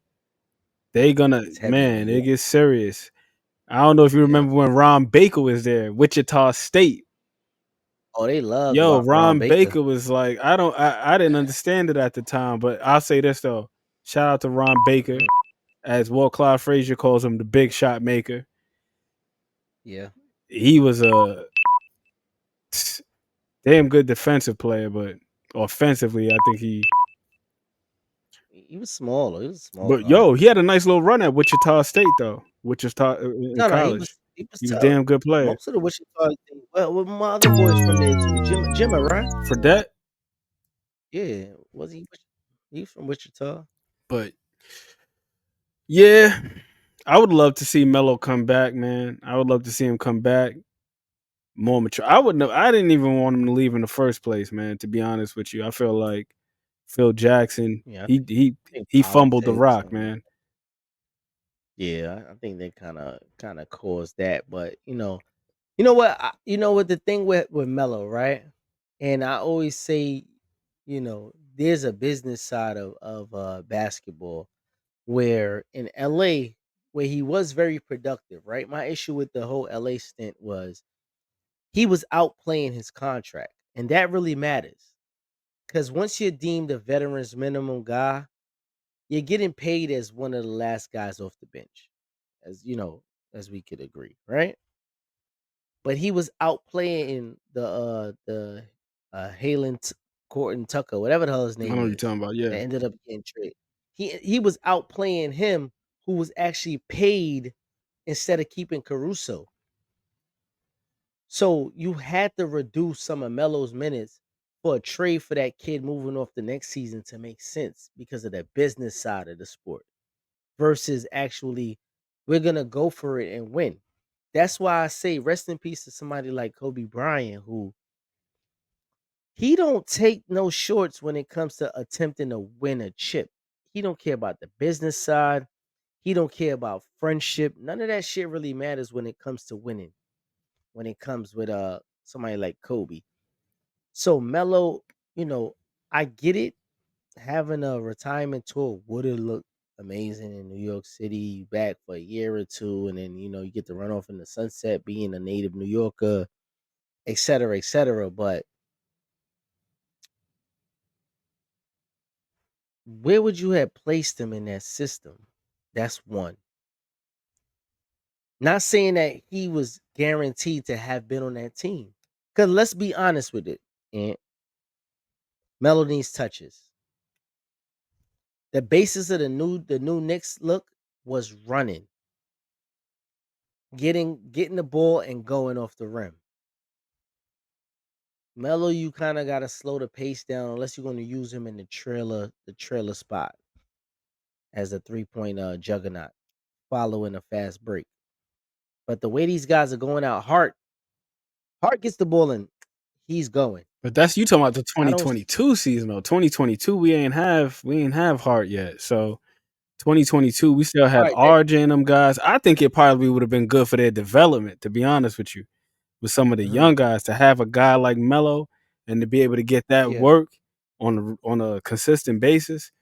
they gonna It's heavy in New man, it York. gets serious. I don't know if you Yeah. remember when Ron Baker was there, Wichita State. Oh, they love Yo, Ron Ron Baker. Baker was like, I didn't understand it at the time, but I'll say this though. Shout out to Ron Baker, Mhm. as Walt Clyde Frazier calls him, the big shot maker. Yeah. He was a damn good defensive player, but offensively, I think he. He was small. He was a small But guard. yo, he had a nice little run at Wichita State though. Wichita in No, college, he was he was a tough. damn good player. Most of the Wichita thing. Well, my other boys from there too. Jimmer, right? For that, Yeah. Was he? He from Wichita. but yeah, I would love to see Melo come back, man. I would love to see him come back more mature. I would know. I didn't even want him to leave in the first place, man. To be honest with you, I feel like Phil Jackson. Yeah, I think He fumbled the politics rock, and man. yeah, I think they kind of caused that. But you know what? The thing with Melo, right? And I always say, there's a business side of basketball where in LA, where he was very productive, right? My issue with the whole LA stint was he was outplaying his contract, and that really matters because once you're deemed a veterans minimum guy, you're getting paid as one of the last guys off the bench, as as we could agree, right? But he was outplaying the Halen Corton Tucker, whatever the hell his I know name what you're is, talking about. that Yeah, ended up getting traded. He was outplaying him, who was actually paid instead of keeping Caruso. So you had to reduce some of Melo's minutes for a trade for that kid moving off the next season to make sense because of the business side of the sport versus actually we're gonna go for it and win. That's why I say rest in peace to somebody like Kobe Bryant, who he don't take no shorts when it comes to attempting to win a chip. He don't care about the business side. He don't care about friendship. None of that shit really matters when it comes to winning. When it comes with somebody like Kobe. So Melo, you know, I get it. Having a retirement tour would have looked amazing in New York City. You back for a year or two, and then you get to run off in the sunset, being a native New Yorker, et cetera, et cetera. But where would you have placed him in that system? That's one. Not saying that he was guaranteed to have been on that team. Because let's be honest with it. And Melo needs touches. The basis of the new Knicks look was running, getting the ball and going off the rim. Melo, you kind of gotta slow the pace down unless you're gonna use him in the trailer spot as a 3-point juggernaut, following a fast break. But the way these guys are going out, Hart gets the ball and he's going. But that's you talking about the I don't 2022 season though. 2022, we ain't have Hart yet. So 2022, we still had right. RJ and them guys. I think it probably would have been good for their development, to be honest with you, with some of the young guys to have a guy like Melo and to be able to get that Yeah. work on a consistent basis.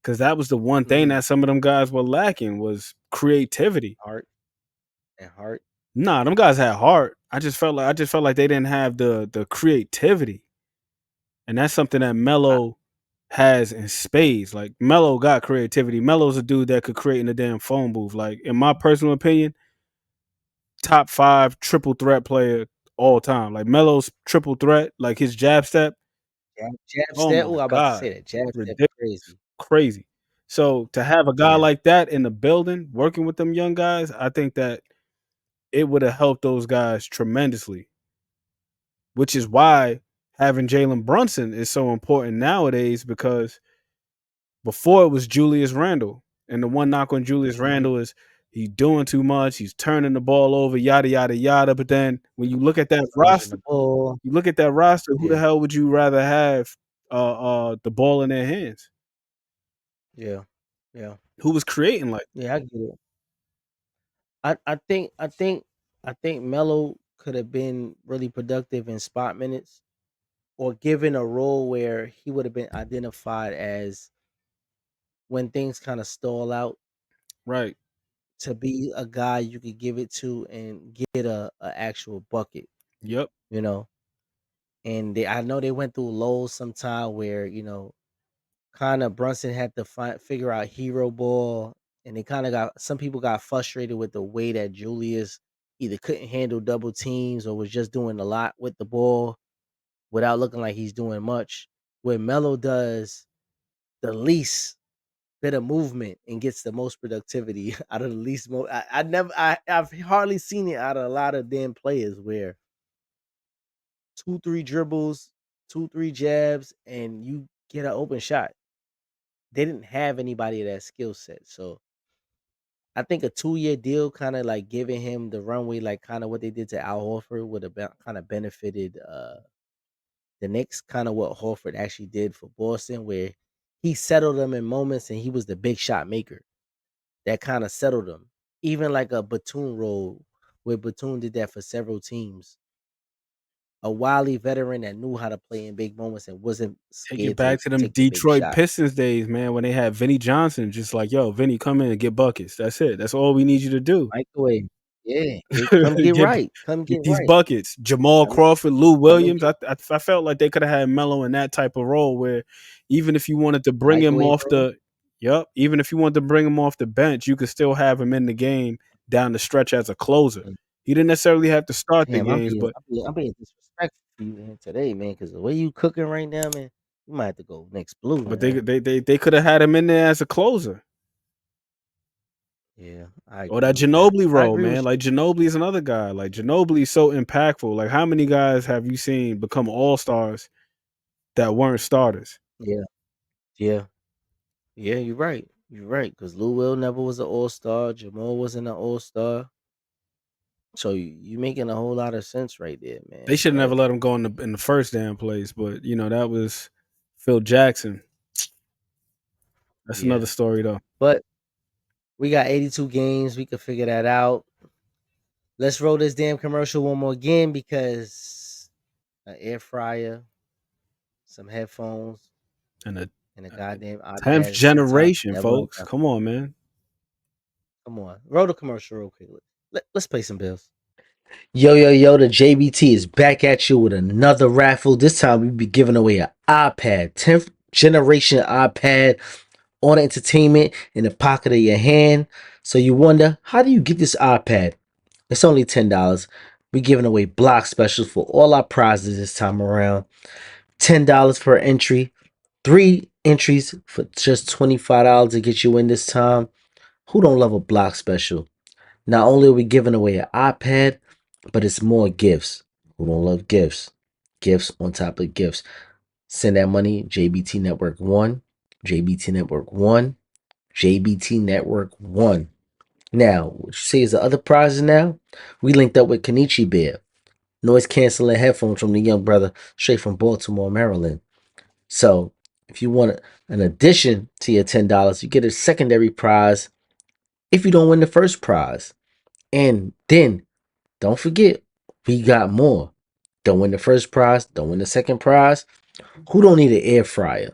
Because that was the one thing hmm that some of them guys were lacking was creativity. Hart. Nah, them guys had heart. I just felt like they didn't have the creativity. And that's something that I, Melo has in spades. Like Melo got creativity. Melo's a dude that could create in a damn phone booth. Like in my personal opinion, top 5 triple threat player all time. Like Melo's triple threat, like his jab step. jab Oh step. my Oh, I'm about to god, say that jab step ridiculous, crazy. crazy. So to have a guy Yeah. like that in the building, working with them young guys, I think that it would have helped those guys tremendously. Which is why having Jalen Brunson is so important nowadays because before it was Julius Randle. And the one knock on Julius hmm Randle is he's doing too much, he's turning the ball over, yada yada yada. But then when you look at that Losing roster, the ball. who the Yeah. hell would you rather have the ball in their hands? Yeah. Yeah. Who was creating like Yeah. I get it. I think Melo could have been really productive in spot minutes or given a role where he would have been identified as when things kind of stall out right. to be a guy you could give it to and get a actual bucket, Yep. you know. And I know they went through lows sometime where kind of Brunson had to figure out hero ball, and they kind of got some people got frustrated with the way that Julius either couldn't handle double teams or was just doing a lot with the ball without looking like he's doing much. Where Melo does the least bit of movement and gets the most productivity out of the least. I've hardly seen it out of a lot of damn players where 2, 3 dribbles, 2, 3 jabs, and you get an open shot. They didn't have anybody of that skill set. So I think a 2-year deal, kind of like giving him the runway, like kind of what they did to Al Horford, would have kind of benefited the Knicks. Kind of what Horford actually did for Boston, where he settled them in moments, and he was the big shot maker that kind of settled them. Even like a Batum role, where Batum did that for several teams. A wily veteran that knew how to play in big moments and wasn't Take it scared to back to them take the big Detroit shot. Pistons days, man, when they had Vinny Johnson, just like, yo, Vinny, come in and get buckets. That's it. That's all we need you to do. Microwave. Yeah. Come get get right. Come get get these right. buckets. Jamal Come Crawford, Lou come and Williams. get I felt like they could have had Melo in that type of role where even if you wanted to bring him microwave off role. the even if you wanted to bring him off the bench, you could still have him in the game down the stretch as a closer. Mm. He didn't necessarily have to start the Damn, I'm games, being but I'm being, I'm being disrespectful to you man, today, man, because the way you cooking right now, man, you might have to go next blue, but they man. they they, they could have had him in there as a closer. Yeah, I Or agree that with that. Ginobili I role, agree man. with Like Ginobili is another guy. Like Ginobili is so impactful. Like how many guys have you seen become all stars that weren't starters? you. Yeah, yeah, yeah. You're right. You're right. Because Lou Will never was an All Star. Jamal wasn't an All Star. So you making a whole lot of sense right there, They man. should have But never let him go in the first damn place. But that was Phil Jackson. That's yeah, another story though. but we got 82 games. We could figure that out. Let's roll this damn commercial one more again because an air fryer, some headphones, And the And a goddamn 10th iPad is on top. generation, Never on folks. top. Come on, man. Come on. Roll the commercial real quick. Let's pay some bills. Yo, the JBT is back at you with another raffle. This time we be giving away an iPad, 10th generation iPad on entertainment in the pocket of your hand. So you wonder, how do you get this iPad? It's only $10. We giving away block specials for all our prizes this time around. $10 per entry. 3 entries for just $25 to get you in this time. Who don't love a block special? Not only are we giving away an iPad, but it's more gifts. Who don't love gifts? Gifts on top of gifts. Send that money, JBT Network 1, JBT Network 1, JBT Network 1. Now, what you say is the other prizes now? We linked up with Kenichi Bear, noise canceling headphones from the young brother straight from Baltimore, Maryland. So, if you want an addition to your $10, you get a secondary prize if you don't win the first prize. And then don't forget, we got more. Don't win the first prize, don't win the second prize. Who don't need an air fryer?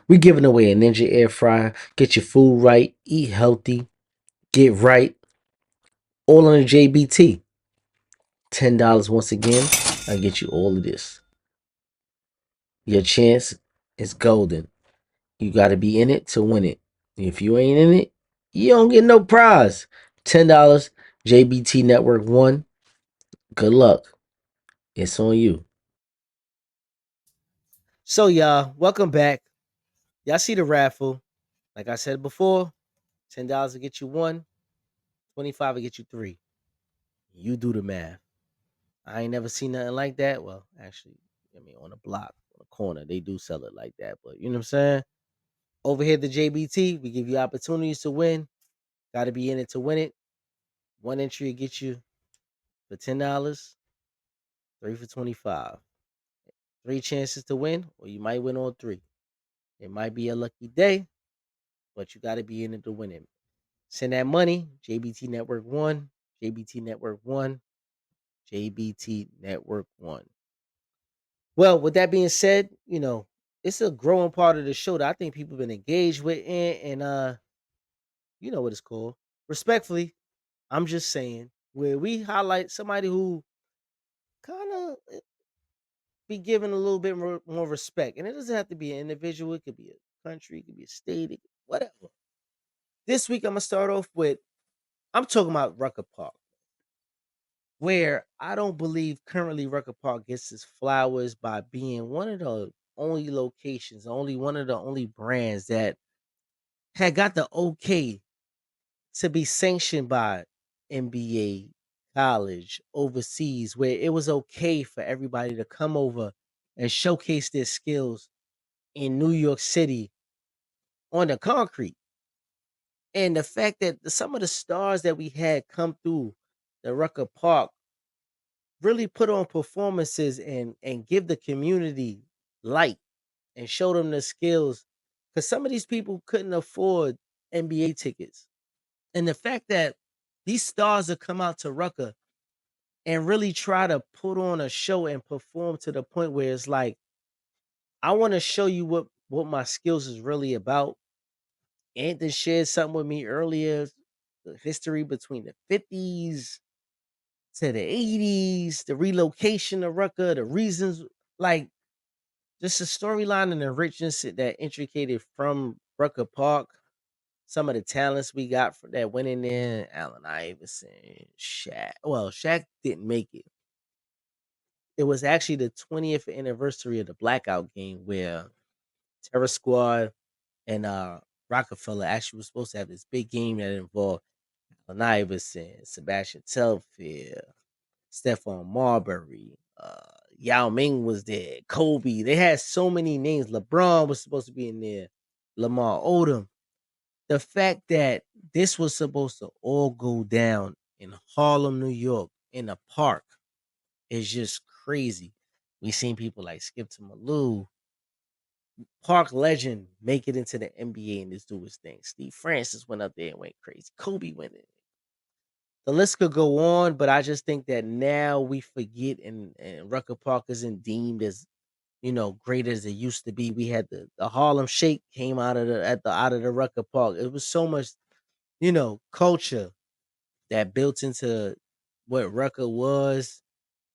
We giving away a Ninja air fryer. Get your food right, eat healthy, get right. All on the JBT. $10 once again. I get you all of this. Your chance is golden. You got to be in it to win it. If you ain't in it, you don't get no prize. $10, JBT Network 1. Good luck. It's on you. So, y'all, welcome back. Y'all see the raffle. Like I said before, $10 will get you 1, 25 will get you 3. You do the math. I ain't never seen nothing like that. Well, actually, I mean, on a block, on a corner, they do sell it like that. But you know what I'm saying? Over here at the JBT, we give you opportunities to win. Got to be in it to win it. 1 entry will get you for $10, 3 for 25. 3 chances to win, or you might win all 3. It might be a lucky day, but you got to be in it to win it. Send that money, JBT Network 1, JBT Network 1, JBT Network 1. Well, with that being said, it's a growing part of the show that I think people been engaged with and you know what it's called. Respectfully, I'm just saying where we highlight somebody who kind of be given a little bit more respect. And it doesn't have to be an individual, it could be a country, it could be a state, whatever. This week I'm gonna start off with I'm talking about Rucker Park, where I don't believe currently Rucker Park gets its flowers by being one of the only locations, only one of the only brands that had got the okay to be sanctioned by NBA, college, overseas, where it was okay for everybody to come over and showcase their skills in New York City on the concrete. And the fact that some of the stars that we had come through the Rucker Park really put on performances and give the community light and show them the skills because some of these people couldn't afford NBA tickets. And the fact that these stars have come out to Rucker and really try to put on a show and perform to the point where it's like, I want to show you what my skills is really about. Anthony shared something with me earlier, the history between the 50s to the 80s, the relocation of Rucker, the reasons, like just the storyline and the richness that intricated from Rucker Park. Some of the talents we got that went in there, Allen Iverson, Shaq. Well, Shaq didn't make it. It was actually the 20th anniversary of the blackout game where Terror Squad and Rockefeller actually was supposed to have this big game that involved Allen Iverson, Sebastian Telfair, Stephon Marbury, Yao Ming was there, Kobe. They had so many names. LeBron was supposed to be in there, Lamar Odom. The fact that this was supposed to all go down in Harlem, New York, in a park is just crazy. We seen people like Skip to Malou, Park legend, make it into the NBA and just do his thing. Steve Francis went up there and went crazy. Kobe went in. The list could go on, but I just think that now we forget and Rucker Park isn't deemed as, great as it used to be. We had the Harlem Shake came out of the Rucker Park. It was so much, culture that built into what Rucker was.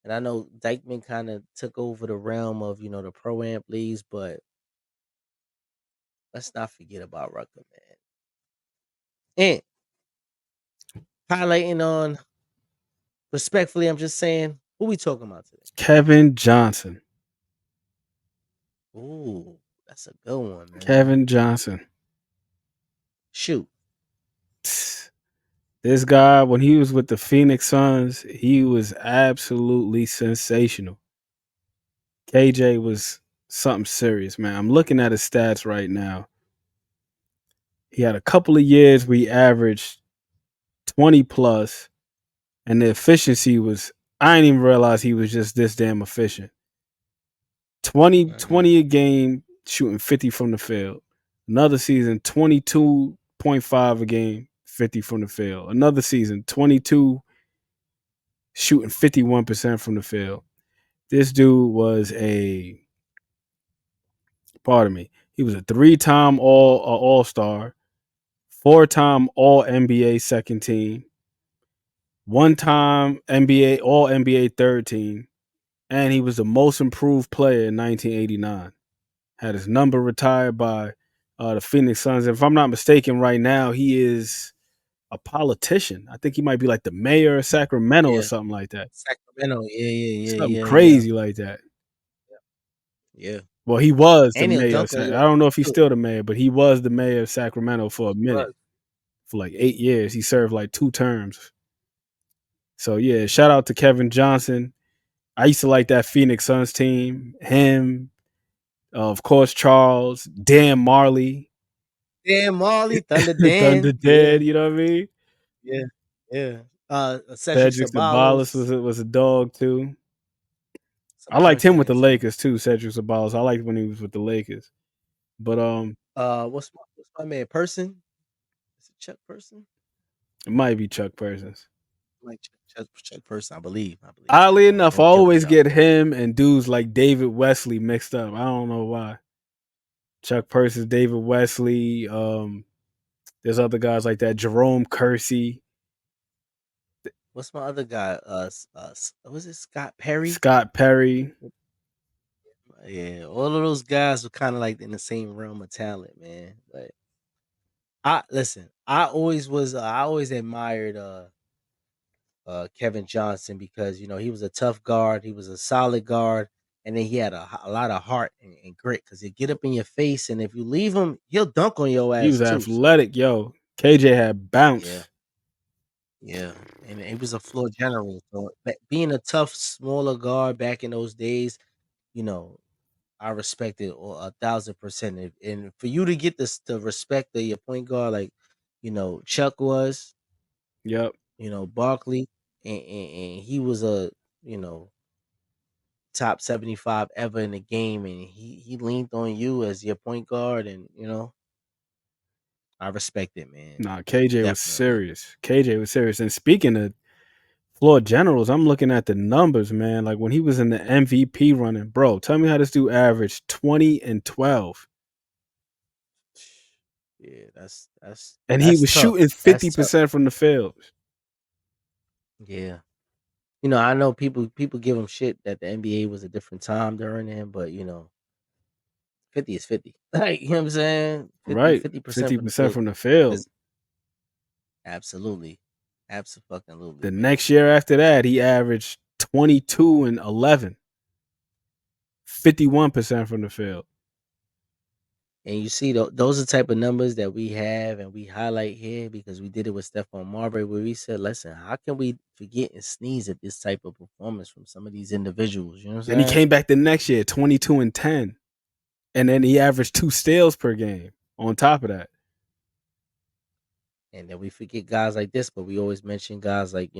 And I know Dykeman kind of took over the realm of, the pro amp leagues, but let's not forget about Rucker, man. And highlighting on respectfully, I'm just saying, who we talking about today? Kevin Johnson. Ooh, that's a good one, man. Kevin Johnson. Shoot. This guy, when he was with the Phoenix Suns, he was absolutely sensational. KJ was something serious, man. I'm looking at his stats right now. He had a couple of years where he averaged 20 plus, and the efficiency was, I didn't even realize he was just this damn efficient. 20 a game, shooting 50 from the field. Another season, 22.5 a game, 50 from the field. Another season, 22, shooting 51% from the field. This dude was pardon me, he was a 3-time All-Star, 4-time All NBA second team, 1-time NBA All NBA third team, and he was the most improved player in 1989. Had his number retired by the Phoenix Suns. If I'm not mistaken, right now he is a politician. I think he might be like the mayor of Sacramento or Yeah. something like that. Sacramento. Something Yeah. crazy like that. Yeah. Well, he was the And he'll mayor. dunk on you. I don't know if he's still the mayor, but he was the mayor of Sacramento for a minute. Was. For like 8 years. He served like 2 terms. So yeah, shout out to Kevin Johnson. I used to like that Phoenix Suns team. Him, of course, Charles, Dan Marley, Dan Marley, Thunder Thunder Dan. Dead. You know what I mean? Yeah. Yeah. Cedric Cedric Sabalas Sabalos. was a dog too. Some I liked joints him in with there the too. Lakers too. Cedric Sabalas. I liked when he was with the Lakers. But What's my man? Person? Is it Chuck Person? it might be Chuck Persons. Like Chuck Person, I believe. Oddly enough, I Him killed always it out. get him and dudes like David Wesley mixed up. I don't know why. Chuck Persons, David Wesley. There's other guys like that. Jerome Kersey, What's my other guy? Was it Scott Perry? Scott Perry. Yeah, all of those guys were kind of like in the same realm of talent, man. But I always admired Kevin Johnson because he was a tough guard, he was a solid guard, and then he had a lot of heart and grit because he'd get up in your face, and if you leave him, he'll dunk on your He ass was too. So athletic, yo. KJ had yeah, bounce. yeah, and he was a floor general. So being a tough, smaller guard back in those days, you know, I respect it 1,000%. And for you to get the respect of your point guard, like Chuck was, Yep. Barkley, and he was a you know top 75 ever in the game, and he leaned on you as your point guard, and I respect it, man. Nah, KJ was Definitely. serious. KJ was serious. And speaking of floor generals, I'm looking at the numbers, man. Like when he was in the MVP running, bro, tell me how this dude averaged 20 and 12. Yeah, And he that's was tough. shooting That's tough. 50% from the field. Yeah. I know people give him shit that the NBA was a different time during him, but 50 is 50. Like, you know what I'm saying? 50, Right. 50% from the 50% field. from the field. Is absolutely. Absolutely, The man. next year after that, he averaged 22 and 11. 51% from the field. And you see, those are the type of numbers that we have and we highlight here because we did it with Stephon Marbury, where we said, listen, how can we forget and sneeze at this type of performance from some of these individuals? You know what Then he I'm saying? came back the next year, 22 and 10. And then he averaged 2 steals per game on top of that. And then we forget guys like this, but we always mention guys like,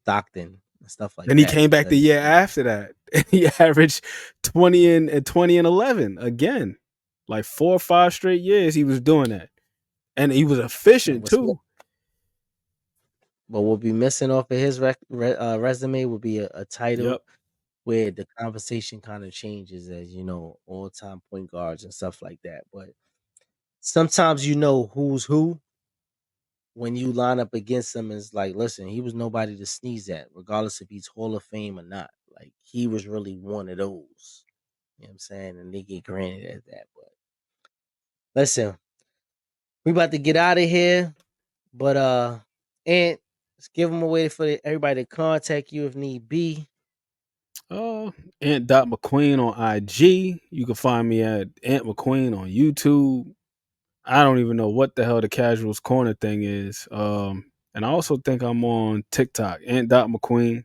Stockton and stuff like Then he that came back the because, year after that. And he averaged 20 and 11 again. Like 4 or 5 straight years he was doing that. And he was and efficient too. what we'll be missing off of his resume will be a title Yep. where the conversation kind of changes as all-time point guards and stuff like that. But sometimes who's who when you line up against him. Is like, listen, he was nobody to sneeze at, regardless if he's Hall of Fame or not. Like, he was really one of those. You know what I'm saying? And they get granted at that. But listen, we about to get out of here. But and let's give them a way for everybody to contact you if need be. Ant McQueen on IG. You can find me at Ant McQueen on YouTube. I don't even know what the hell the Casuals Corner thing is. And I also think I'm on TikTok, Ant McQueen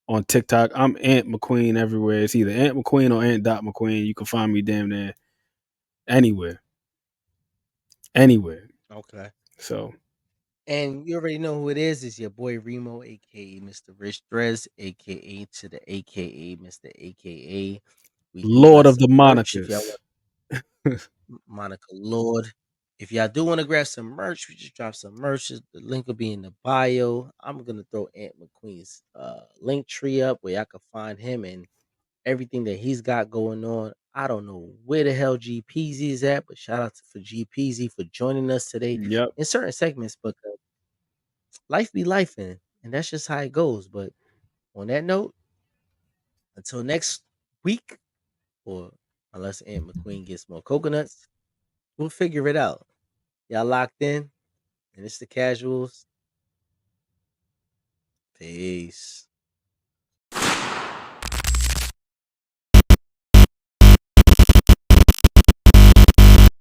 on TikTok. I'm Ant McQueen everywhere. It's either Ant McQueen or Ant McQueen. You can find me damn near anywhere. Anywhere. Okay. So And you already know who it is. It's your boy Remo, aka Mr. Rich Dress, aka to the aka Mr. AKA. We do Lord got of the some merch if y'all Monicas. want. Monica Lord. If y'all do want to grab some merch, we just drop some merch. The link will be in the bio. I'm gonna throw Ant McQueen's link tree up where y'all can find him and everything that he's got going on. I don't know where the hell G Peasy is at, but shout out for G Peasy for joining us today Yep. in certain segments. But life be life, and that's just how it goes. But on that note, until next week, or unless Aunt McQueen gets more coconuts, we'll figure it out. Y'all locked in, and it's the Casuals. Peace.